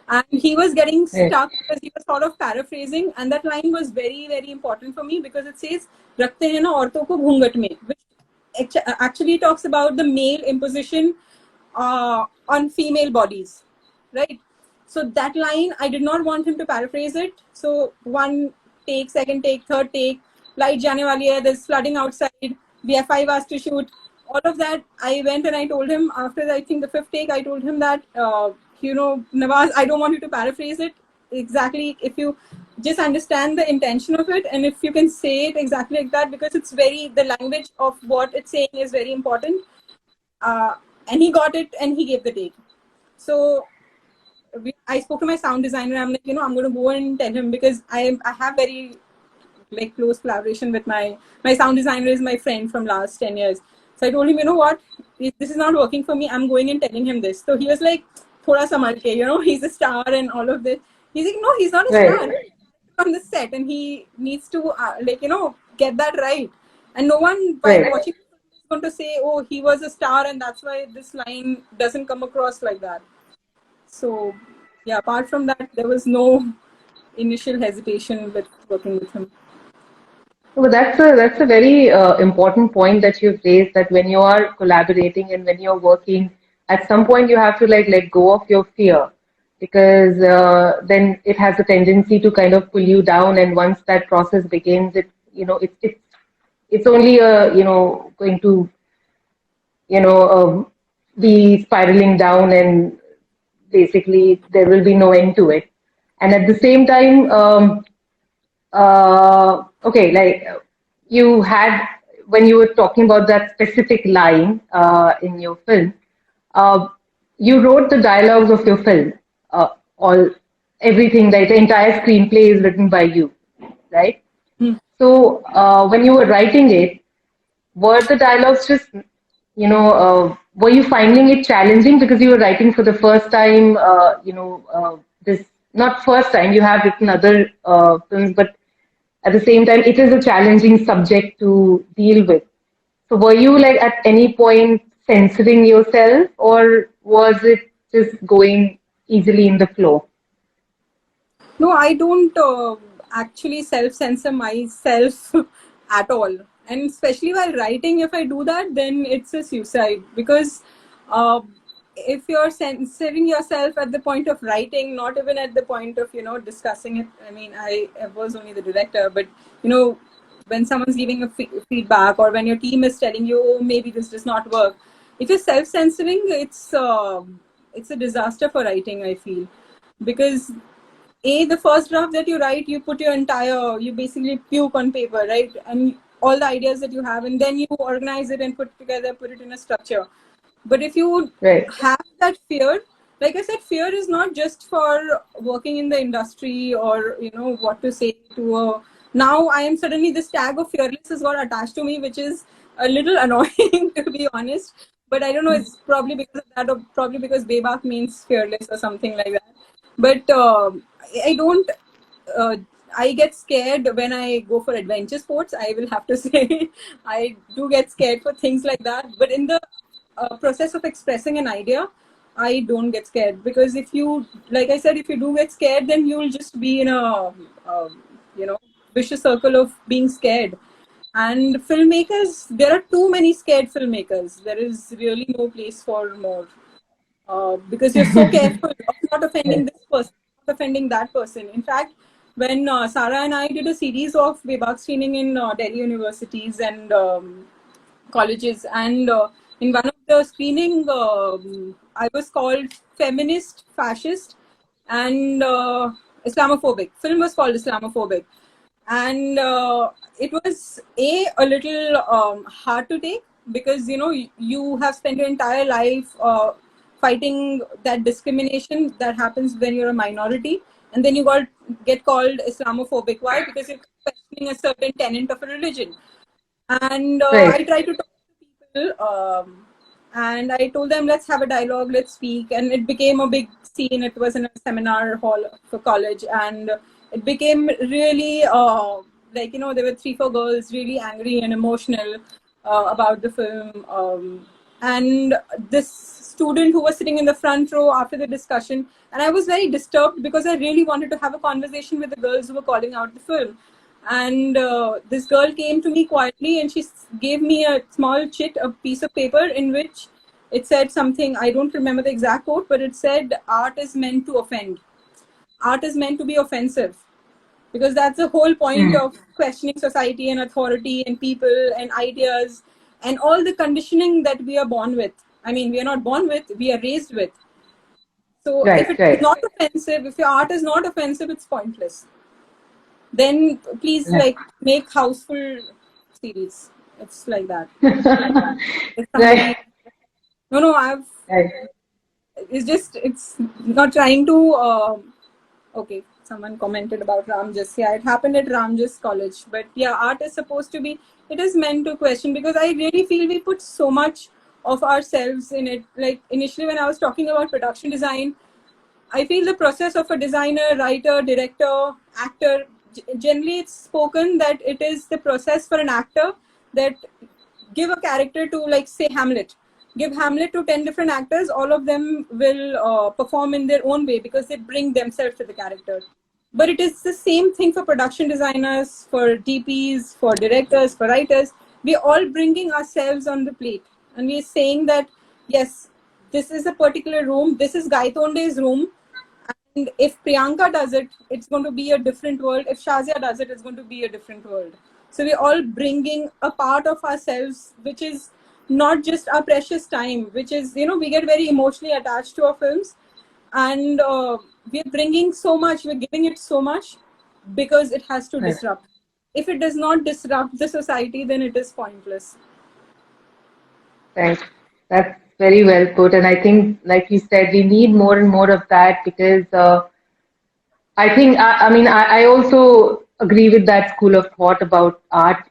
And he was getting stuck because he was sort of paraphrasing, and that line was very, very important for me because it says "रखते हैं ना औरतों को घूंघट में," which actually talks about the male imposition on female bodies, right? So that line, I did not want him to paraphrase it. So one take, second take, third take, light jaane wali hai, there's flooding outside, we have 5 hours to shoot. All of that, I went and I told him after, I think, the 5th take, I told him that, Nawaz, I don't want you to paraphrase it exactly. If you just understand the intention of it, and if you can say it exactly like that, because it's the language of what it's saying is very important. And he got it and he gave the take. So I spoke to my sound designer. I'm like, I'm going to go and tell him, because I have very close collaboration with my sound designer is my friend from last 10 years. So I told him, you know what, this is not working for me. I'm going and telling him this. So he was like, thoda samal ke, he's a star and all of this. He's like, no, he's not a star. He's on the set, and he needs to get that right. And no one by watching is going to say, oh, he was a star and that's why this line doesn't come across like that. So yeah, apart from that, there was no initial hesitation with working with him. Well, that's a very important point that you've raised, that when you are collaborating and when you're working, at some point you have to let go of your fear, because then it has a tendency to kind of pull you down. And once that process begins, it's only going to be spiraling down, and basically there will be no end to it. And at the same time, okay, you had, when you were talking about that specific line in your film, you wrote the dialogues of your film, everything, like the entire screenplay is written by you, right? So when you were writing it, were the dialogues just, were you finding it challenging because you were writing for the first time? This, not first time, you have written other films, but at the same time, it is a challenging subject to deal with. So were you at any point censoring yourself, or was it just going easily in the flow? No, I don't actually self-censor myself at all. And especially while writing, if I do that, then it's a suicide. Because if you're censoring yourself at the point of writing, not even at the point of, discussing it. I mean, I was only the director, but, when someone's giving a feedback, or when your team is telling you, oh, maybe this does not work. If you're self-censoring, it's a disaster for writing, I feel. Because the first draft that you write, you put you basically puke on paper, right? And all the ideas that you have, and then you organize it and put it in a structure. But if you have that fear, like I said, fear is not just for working in the industry or, what to say to now I am suddenly, this tag of fearless has got attached to me, which is a little annoying, to be honest. But I don't know, it's probably because of that, or probably because Bebak means fearless or something like that. But I don't, uh, I get scared when I go for adventure sports, I will have to say. I do get scared for things like that. But in the process of expressing an idea, I don't get scared, because if you, like I said, if you do get scared, then you'll just be in a, you know, vicious circle of being scared. And filmmakers, there are too many scared filmmakers. There is really no place for more, because you're so careful of not offending this person, not offending that person. In fact, when Sarah and I did a series of Bebak screening in Delhi universities and colleges, and in one of the screening, I was called feminist, fascist, and Islamophobic. Film was called Islamophobic, and it was a little hard to take, because you know you have spent your entire life fighting that discrimination that happens when you're a minority, and then you get called Islamophobic. Why? Because you're questioning a certain tenet of a religion. And I tried to talk to people, and I told them, let's have a dialogue, let's speak. And it became a big scene. It was in a seminar hall for college, and it became really like, you know, there were 3-4 girls really angry and emotional about the film. And this student who was sitting in the front row after the discussion, and I was very disturbed because I really wanted to have a conversation with the girls who were calling out the film. And this girl came to me quietly, and she gave me a small chit, a piece of paper in which it said something, I don't remember the exact quote, but it said, art is meant to offend. Art is meant to be offensive, because that's the whole point of questioning society and authority and people and ideas and all the conditioning that we are born with. I mean, we are not born with, we are raised with. So if it's not offensive, if your art is not offensive, it's pointless. Then please, like, make Houseful series. It's like that. No, it's not trying to, okay, someone commented about Ramjas. Yeah, it happened at Ramjas College. But yeah, art is supposed to be, it is meant to question, because I really feel we put so much of ourselves in it. Like initially when I was talking about production design, I feel the process of a designer, writer, director, actor, generally it's spoken that it is the process for an actor that give a character to, like, say, Hamlet. Give Hamlet to 10 different actors, all of them will perform in their own way because they bring themselves to the character. But it is the same thing for production designers, for DPs, for directors, for writers. We're all bringing ourselves on the plate. And we're saying that, yes, this is a particular room, this is Gaitonde's room. And if Priyanka does it, it's going to be a different world. If Shazia does it, it's going to be a different world. So we're all bringing a part of ourselves, which is not just our precious time, which is, you know, we get very emotionally attached to our films. And we're bringing so much, we're giving it so much because it has to disrupt. If it does not disrupt the society, then it is pointless. Right. That's very well put. And I think, like you said, we need more and more of that, because I think, I also agree with that school of thought about art,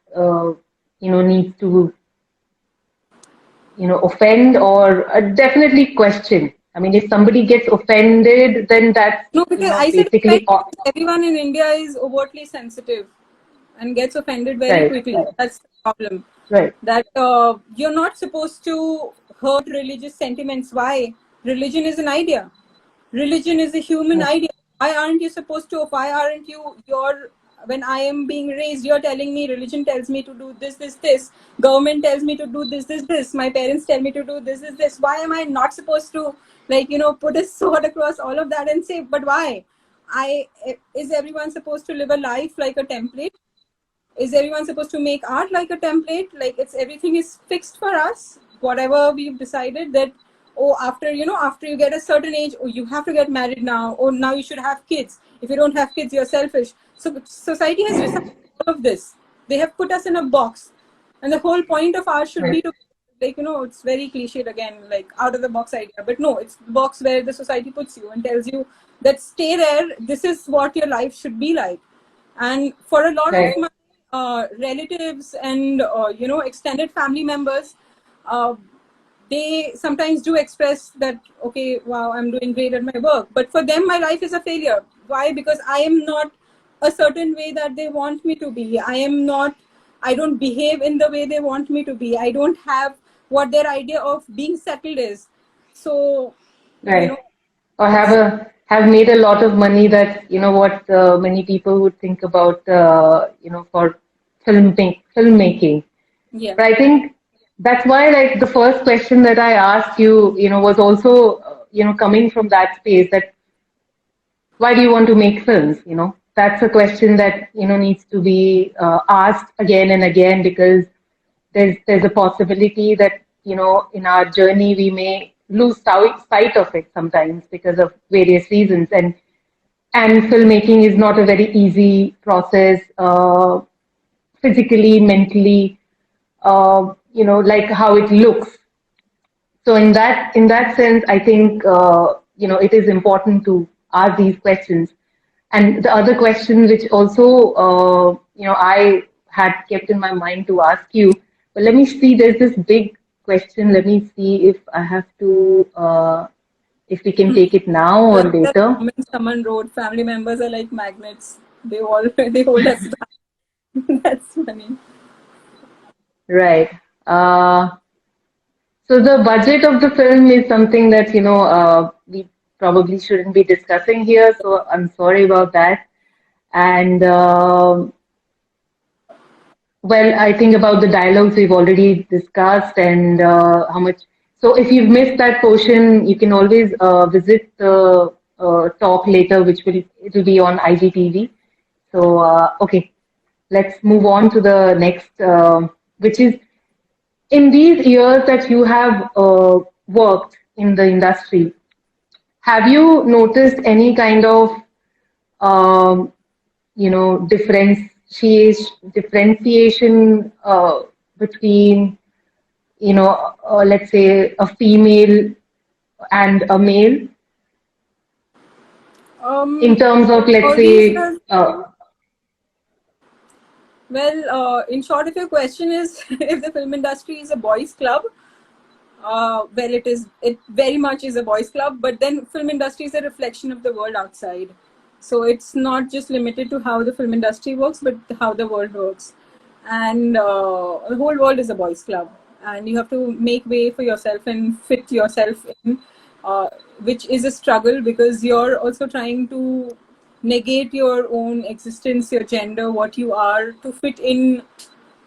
needs to, offend or definitely question. I mean, if somebody gets offended, then that's because I basically everyone in India is overtly sensitive and gets offended very quickly. That's the problem. Right. That you're not supposed to hurt religious sentiments. Why? Religion is an idea. Religion is a human idea. Why aren't you supposed to? Why aren't you? When I am being raised, you're telling me religion tells me to do this, this, this. Government tells me to do this, this, this. My parents tell me to do this, this, this. Why am I not supposed to, put a sword across all of that and say, but why? Is everyone supposed to live a life like a template? Is everyone supposed to make art like a template? Like everything is fixed for us. Whatever we've decided that, after you get a certain age, you have to get married now, or now you should have kids. If you don't have kids, you're selfish. So society has decided all of this. They have put us in a box. And the whole point of art should be to, it's very cliched again, like out of the box idea. But no, it's the box where the society puts you and tells you that stay there. This is what your life should be like. And for a lot of my relatives and extended family members, uh, they sometimes do express that, okay, wow, I'm doing great at my work, but for them my life is a failure. Why? Because I am not a certain way that they want me to be. I don't behave in the way they want me to be. I don't have what their idea of being settled is. So, you know, Right. Or it's, have made a lot of money that, what many people would think about, for filmmaking. yeah. But I think that's why, like, the first question that I asked you, was also, coming from that space, that why do you want to make films? That's a question that, needs to be asked again and again, because there's a possibility that, in our journey we may lose sight of it sometimes because of various reasons. And filmmaking is not a very easy process, physically, mentally, like how it looks. So in that sense, I think it is important to ask these questions. And the other question, which also I had kept in my mind to ask you, but let me see. There's this big question. Let me see if I have to, if we can take it now or Like that later. comment someone wrote, family members are like magnets. They all they hold us back. That's funny. Right. Uh, So the budget of the film is something that, we probably shouldn't be discussing here. So I'm sorry about that. And well, I think about the dialogues we've already discussed, and how much. So if you've missed that portion, you can always visit the talk later, which it'll be on IGTV. So okay, let's move on to the next, which is, in these years that you have worked in the industry, have you noticed any kind of, um, differentiation between, let's say, a female and a male, in terms of, let's Always say, has, well, in short, if your question is if the film industry is a boys' club, well, it is. It very much is a boys' club. But then, film industry is a reflection of the world outside. So it's not just limited to how the film industry works, but how the world works. And the whole world is a boys' club, and you have to make way for yourself and fit yourself in, which is a struggle because you're also trying to negate your own existence, your gender, what you are, to fit in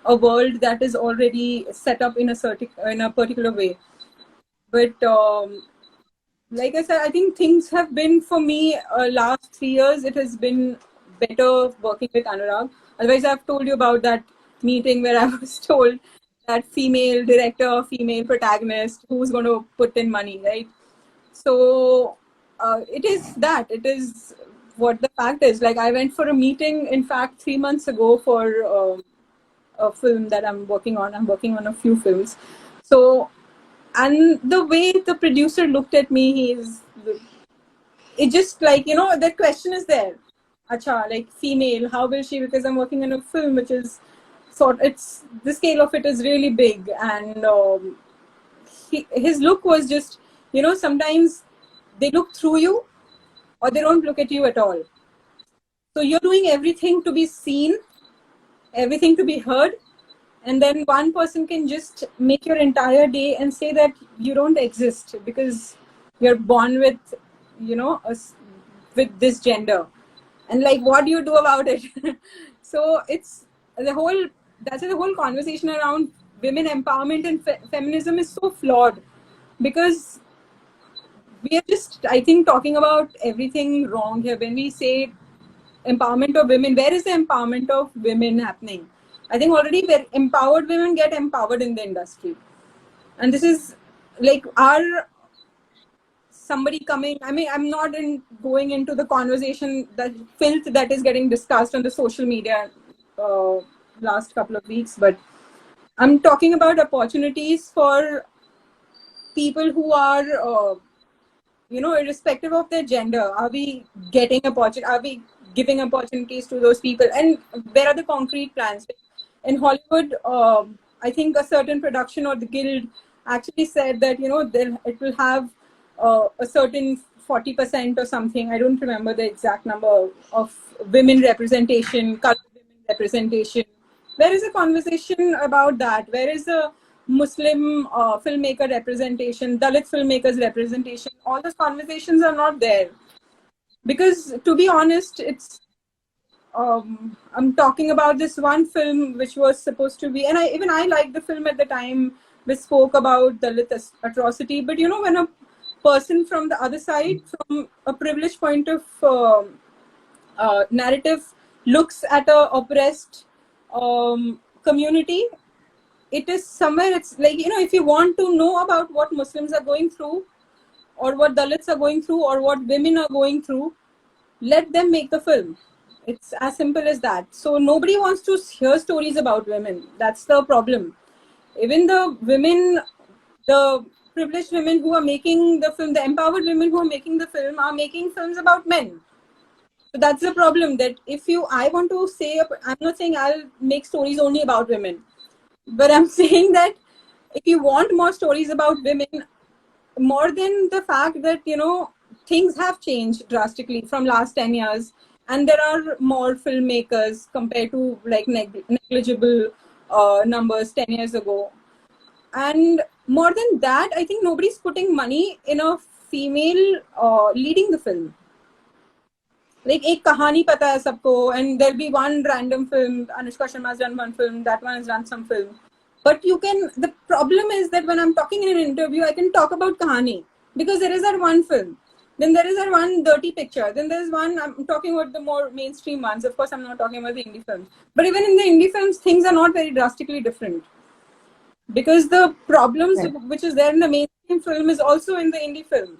a world that is already set up in a particular way. But like I said, I think things have been for me last 3 years. It has been better working with Anurag. Otherwise, I've told you about that meeting where I was told that female director, female protagonist, who's going to put in money, right? So it is that. It is what the fact is. Like I went for a meeting, in fact, 3 months ago for a film that I'm working on. I'm working on a few films. So, and the way the producer looked at me, it just like, that question is there. Acha, like female, how will she? Because I'm working on a film which is it's the scale of it is really big. And his look was just, sometimes they look through you or they don't look at you at all. So you're doing everything to be seen, everything to be heard, and then one person can just make your entire day and say that you don't exist because you're born with, with this gender, and like, what do you do about it? So it's the whole, that's why the whole conversation around women empowerment and feminism is so flawed, because we are just, I think, talking about everything wrong here. When we say empowerment of women, where is the empowerment of women happening? I think already where empowered women get empowered in the industry. And this is like our somebody coming, I mean, I'm not going into the conversation, that filth that is getting discussed on the social media uh, last couple of weeks, but I'm talking about opportunities for people who are irrespective of their gender. Are we getting opportunity? Are we giving opportunities to those people, and where are the concrete plans? In Hollywood, I think a certain production or the guild actually said that it will have a certain 40% or something. I don't remember the exact number of women representation, colored women representation. Where is a conversation about that? Where is a Muslim filmmaker representation, Dalit filmmakers representation? All those conversations are not there. Because to be honest, I'm talking about this one film which was supposed to be, and I liked the film at the time, which spoke about Dalit atrocity. But when a person from the other side, from a privileged point of narrative, looks at a oppressed community, it is somewhere, it's like, if you want to know about what Muslims are going through, or what Dalits are going through, or what women are going through, let them make the film. It's as simple as that. So nobody wants to hear stories about women. That's the problem. Even the women, the privileged women who are making the film, the empowered women who are making the film, are making films about men. So that's the problem, that I want to say, I'm not saying I'll make stories only about women, but I'm saying that if you want more stories about women, more than the fact that, things have changed drastically from last 10 years, and there are more filmmakers compared to like negligible numbers 10 years ago. And more than that, I think nobody's putting money in a female leading the film. Like, ek kahani pata hai sabko, and there'll be one random film. Anushka Sharma's done one film, that one has done some film. But the problem is that when I'm talking in an interview, I can talk about kahani, because there is that one film. Then there is that one dirty picture. Then there's one, I'm talking about the more mainstream ones. Of course, I'm not talking about the indie films. But even in the indie films, things are not very drastically different. Because the problems which is there in the mainstream film is also in the indie film.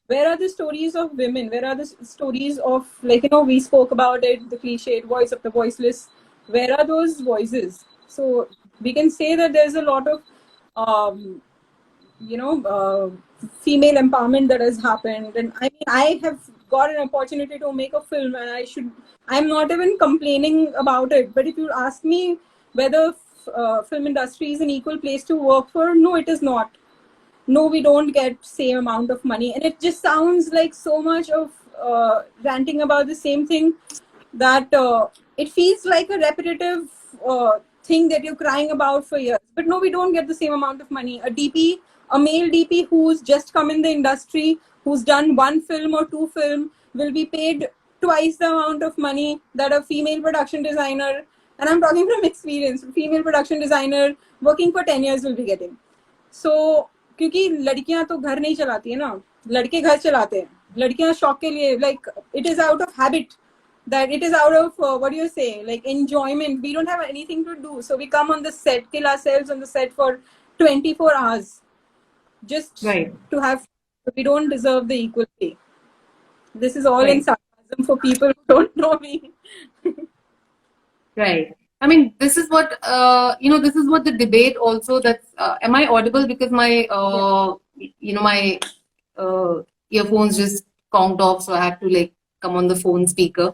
Where are the stories of women? Where are the stories of, like, we spoke about it, the cliched voice of the voiceless. Where are those voices? So we can say that there's a lot of, female empowerment that has happened. And I mean, I have got an opportunity to make a film, and I'm not even complaining about it. But if you ask me whether film industry is an equal place to work for, no, it is not. No, we don't get same amount of money. And it just sounds like so much of ranting about the same thing, that it feels like a repetitive thing that you're crying about for years. But no, we don't get the same amount of money. A male DP who's just come in the industry, who's done one film or two film, will be paid twice the amount of money that a female production designer, and I'm talking from experience, female production designer working for 10 years will be getting. So, क्योंकि लड़कियां तो घर नहीं चलाती है ना, लड़के घर चलाते हैं. लड़कियां शौक के लिए, like, it is out of habit, that it is out of what do you say, like, enjoyment. We don't have anything to do, so we come on the set, kill ourselves on the set for 24 hours just to have. We don't deserve the equal pay. This is all in sarcasm for people who don't know me. Right. I mean, this is what this is what the debate also. That's am I audible? Because my my earphones just conked off, so I had to like come on the phone speaker.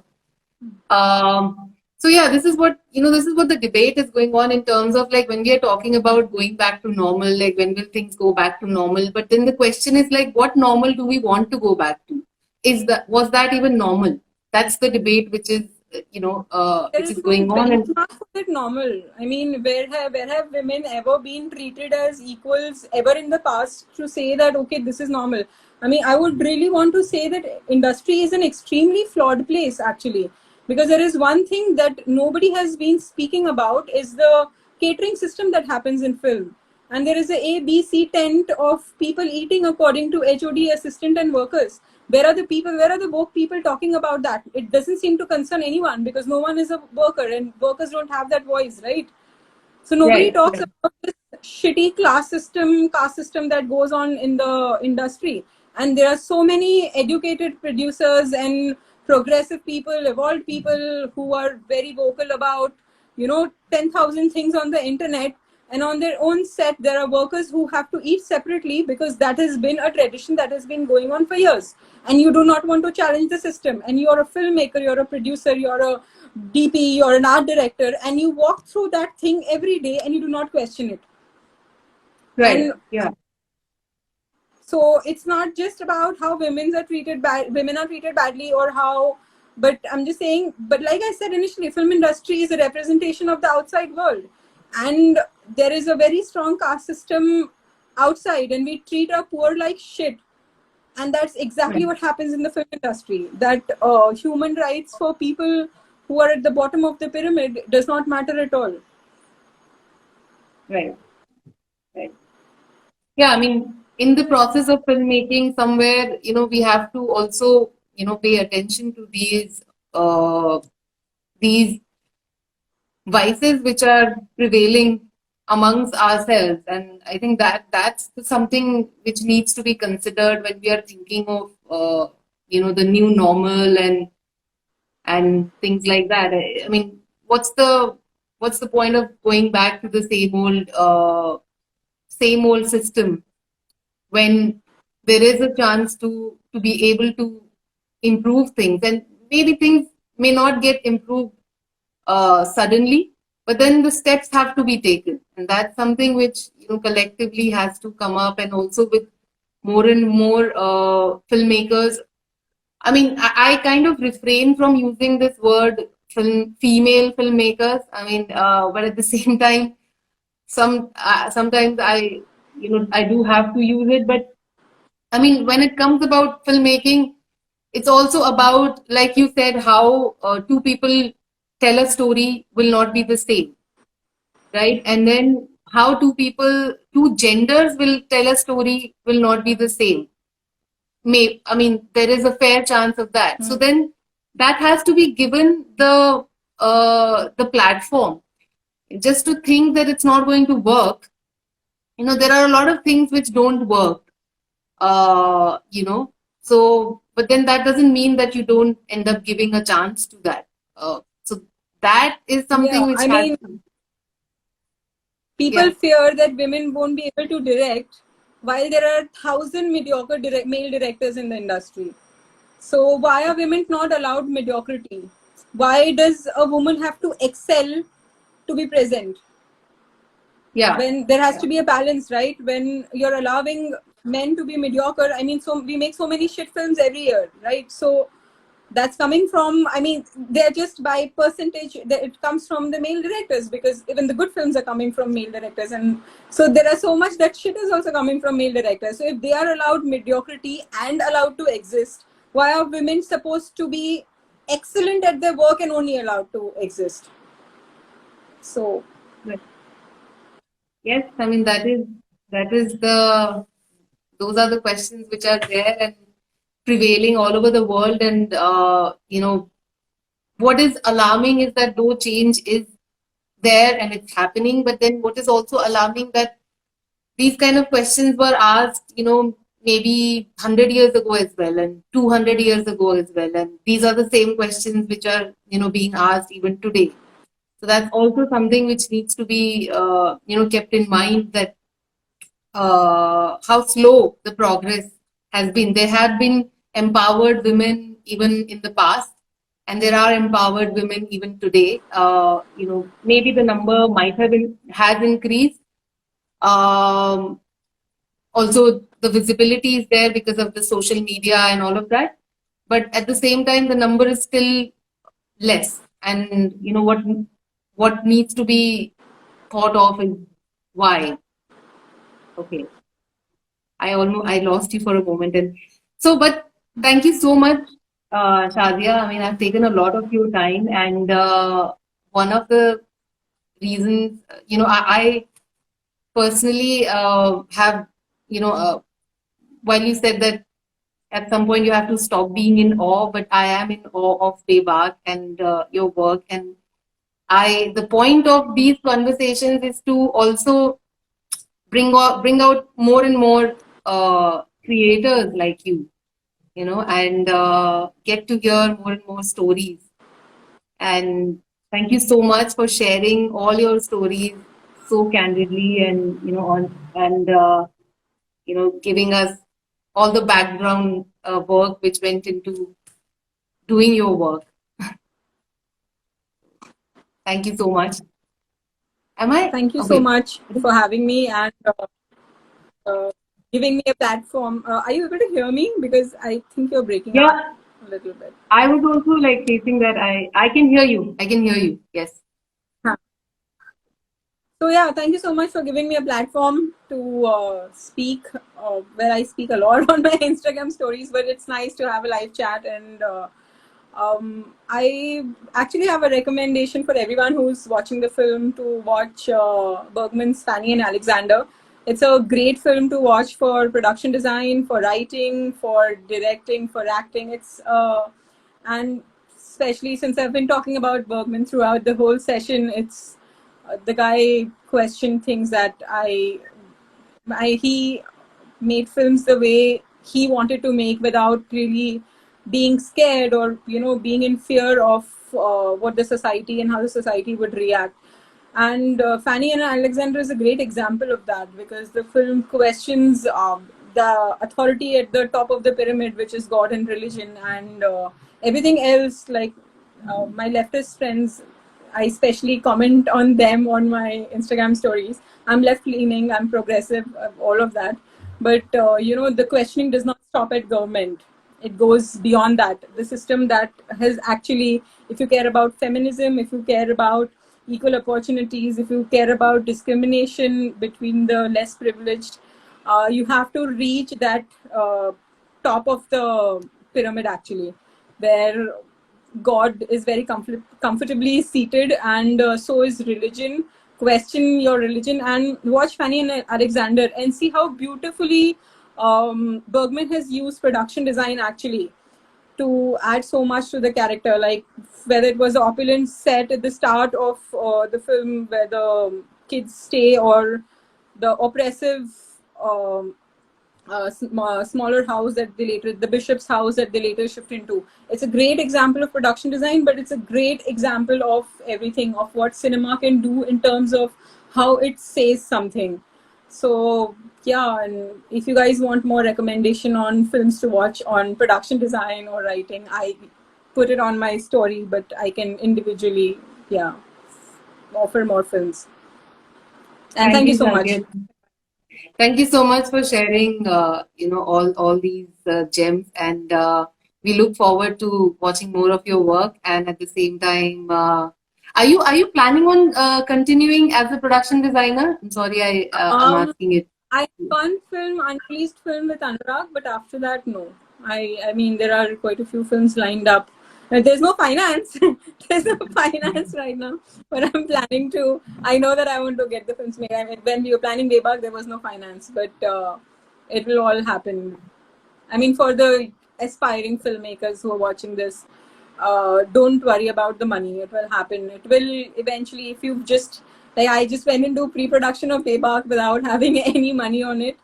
So yeah, this is what the debate is going on in terms of, like, when we are talking about going back to normal, like, when will things go back to normal? But then the question is, like, what normal do we want to go back to? Was that even normal? That's the debate which is which is going on. And it's not that normal. I mean, where have women ever been treated as equals ever in the past to say that, okay, this is normal? I mean, I would really want to say that industry is an extremely flawed place, actually, because there is one thing that nobody has been speaking about, is the catering system that happens in film. And there is a B, C tent of people eating according to HOD, assistant and workers. Where are the woke people talking about that? It doesn't seem to concern anyone, because no one is a worker and workers don't have that voice, right? So nobody talks about this shitty caste system that goes on in the industry. And there are so many educated producers and progressive people, evolved people who are very vocal about, 10,000 things on the internet. and on their own set there are workers who have to eat separately because that has been a tradition that has been going on for years, and you do not want to challenge the system, and you're a filmmaker, you're a producer, you're a DP, you're an art director, and you walk through that thing every day and you do not question it. Right. And yeah. so it's not just about how women are treated badly, or how, but I'm just saying, but like I said initially, film industry is a representation of the outside world, and there is a very strong caste system outside, and we treat our poor like shit. And that's exactly Right. what happens in the film industry, that human rights for people who are at the bottom of the pyramid does not matter at all. Right. Right. Yeah, I mean, in the process of filmmaking, somewhere, we have to also, pay attention to these vices which are prevailing amongst ourselves. And I think that's something which needs to be considered when we are thinking of, the new normal and things like that. I mean, what's the point of going back to the same old system when there is a chance to be able to improve things, and maybe things may not get improved suddenly, but then the steps have to be taken, and that's something which collectively has to come up, and also with more and more filmmakers. I mean, I kind of refrain from using this word female filmmakers. I mean, but at the same time, sometimes I do have to use it. But I mean, when it comes about filmmaking, it's also about, like you said, how two people tell a story will not be the same, right? And then how two genders will tell a story will not be the same. I mean, there is a fair chance of that. So then that has to be given the platform. Just to think that it's not going to work, there are a lot of things which don't work. So, but then that doesn't mean that you don't end up giving a chance to that. So that is something Yeah, which I has mean, to, people yeah, fear that women won't be able to direct, while there are 1,000 mediocre male directors in the industry. So why are women not allowed mediocrity? Why does a woman have to excel to be present? yeah, When there has yeah, to be a balance, right? When you're allowing men to be mediocre, I mean, so we make so many shit films every year, right? So that's coming from, I mean, they're just by percentage, it comes from the male directors, because even the good films are coming from male directors. And so there are so much that shit is also coming from male directors. So if they are allowed mediocrity and allowed to exist, why are women supposed to be excellent at their work and only allowed to exist? So right. Yes, I mean that is the those are the questions which are there and prevailing all over the world. And what is alarming is that though change is there and it's happening, but then what is also alarming that these kind of questions were asked, maybe 100 years ago as well, and 200 years ago as well, and these are the same questions which are being asked even today. So that's also something which needs to be kept in mind, that how slow the progress has been. There have been empowered women even in the past, and there are empowered women even today. Maybe the number has increased. Um, Also, the visibility is there because of the social media and all of that. But at the same time, the number is still less. And what needs to be thought of is why. Okay. I lost you for a moment. And so, but thank you so much, Shazia. I mean, I've taken a lot of your time, and one of the reasons, I personally have, while you said that at some point you have to stop being in awe, but I am in awe of Bebak and your work. And the point of these conversations is to also bring out more and more creators like you, and get to hear more and more stories. And thank you so much for sharing all your stories so candidly, and giving us all the background work which went into doing your work. Thank you so much. Am I? Thank you so Okay. much for having me and uh, giving me a platform. Are you able to hear me? Because I think you're breaking up Yeah, a little bit. I was also like facing that. I can hear you. I can hear you. Yes. Huh. So yeah, thank you so much for giving me a platform to speak. Where I speak a lot on my Instagram stories, but it's nice to have a live chat. And I actually have a recommendation for everyone who's watching the film to watch Bergman's Fanny and Alexander. It's a great film to watch for production design, for writing, for directing, for acting. And especially since I've been talking about Bergman throughout the whole session, it's the guy questioned things that he made films the way he wanted to make without really being scared or being in fear of what the society and how the society would react. And Fanny and Alexander is a great example of that, because the film questions the authority at the top of the pyramid, which is God and religion, and everything else. Like my leftist friends, I especially comment on them on my Instagram stories. I'm left leaning, I'm progressive, all of that. But the questioning does not stop at government. It goes beyond that. The system that has actually, if you care about feminism, if you care about equal opportunities, if you care about discrimination between the less privileged, you have to reach that top of the pyramid actually, where God is very comfortably seated, and so is religion. Question your religion and watch Fanny and Alexander and see how beautifully Bergman has used production design actually to add so much to the character. Like whether it was the opulent set at the start of the film where the kids stay, or the oppressive um, smaller house that the bishop's house that they later shift into. It's a great example of production design, but it's a great example of everything, of what cinema can do in terms of how it says something. So yeah, and if you guys want more recommendation on films to watch on production design or writing, I put it on my story, but I can individually, offer more films. And thank you so much. Saket. Thank you so much for sharing, all these gems, and we look forward to watching more of your work. And at the same time, are you planning on continuing as a production designer? I'm sorry, I'm asking it. I have one film, unreleased film with Anurag, but after that, no. I mean, there are quite a few films lined up. There's no finance. There's no finance right now, but I'm planning to. I know that I want to get the films made. I mean, when we were planning Bebak, there was no finance, but it will all happen. I mean, for the aspiring filmmakers who are watching this, don't worry about the money. It will happen. It will eventually, if you've just, like, I just went into pre-production of Bebak without having any money on it,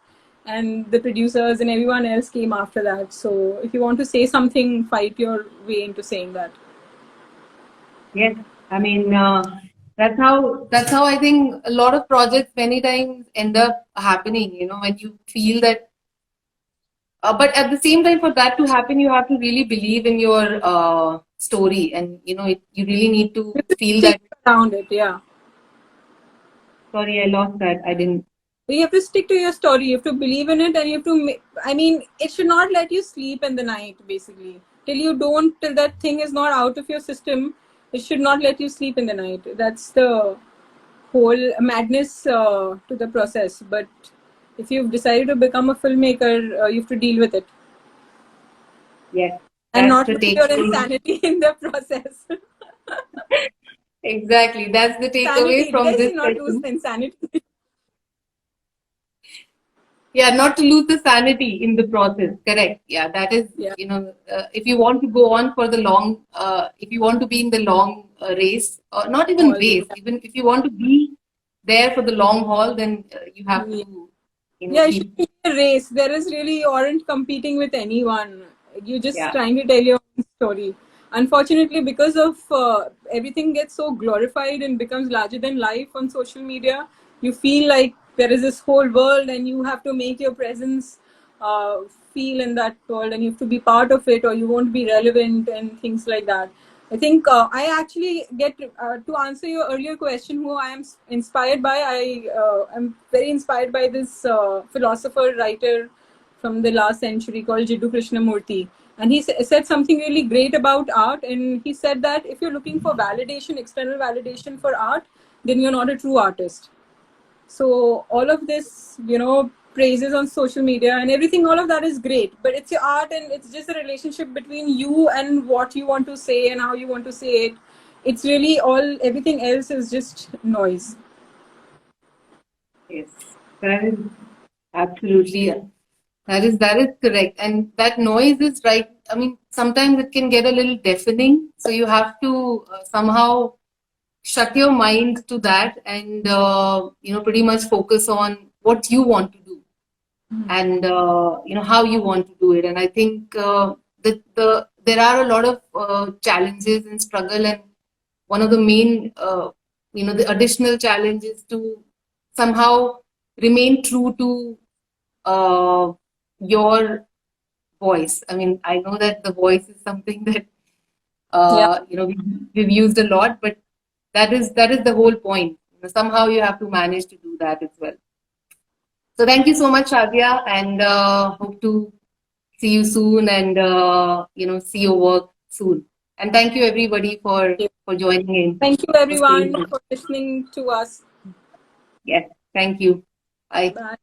and the producers and everyone else came after that. So if you want to say something, fight your way into saying that. Yes, I mean, that's how I think a lot of projects many times end up happening. When you feel that. But at the same time, for that to happen, you have to really believe in your story, and you really need to feel that. Around it, yeah. Sorry, I lost that. I didn't. You have to stick to your story. You have to believe in it, and you have to. I mean, it should not let you sleep in the night. Basically, till that thing is not out of your system, it should not let you sleep in the night. That's the whole madness to the process. But if you've decided to become a filmmaker, you have to deal with it. Yes. And not lose your insanity in the process. Exactly. That's the takeaway from this. Not lose the insanity. Yeah, not to lose the sanity in the process. Correct. Yeah, that is, if you want to go on for the long, if you want to be in the long race, or not even race, even if you want to be there for the long haul, then you have to. It should be a race. You aren't competing with anyone. You're just trying to tell your own story. Unfortunately, because of everything gets so glorified and becomes larger than life on social media, you feel like there is this whole world and you have to make your presence feel in that world, and you have to be part of it or you won't be relevant and things like that. I think I actually get to answer your earlier question, who I am inspired by. I am very inspired by this philosopher writer from the last century called Jiddu Krishnamurti. And he said something really great about art. And he said that if you're looking for validation, external validation for art, then you're not a true artist. So all of this, praises on social media and everything, all of that is great. But it's your art, and it's just a relationship between you and what you want to say and how you want to say it. It's really everything else is just noise. Yes, that is absolutely, that is correct. And that noise is right. I mean, sometimes it can get a little deafening. So you have to somehow shut your mind to that and, pretty much focus on what you want to do and, how you want to do it. And I think there are a lot of challenges and struggle. And one of the main, the additional challenge is to somehow remain true to your voice. I mean, I know that the voice is something that we've used a lot, but that is the whole point. Somehow you have to manage to do that as well. So thank you so much, Shazia, and hope to see you soon and see your work soon. And thank you everybody for joining in. Thank you everyone for listening to us. Yes, thank you. Bye. Bye.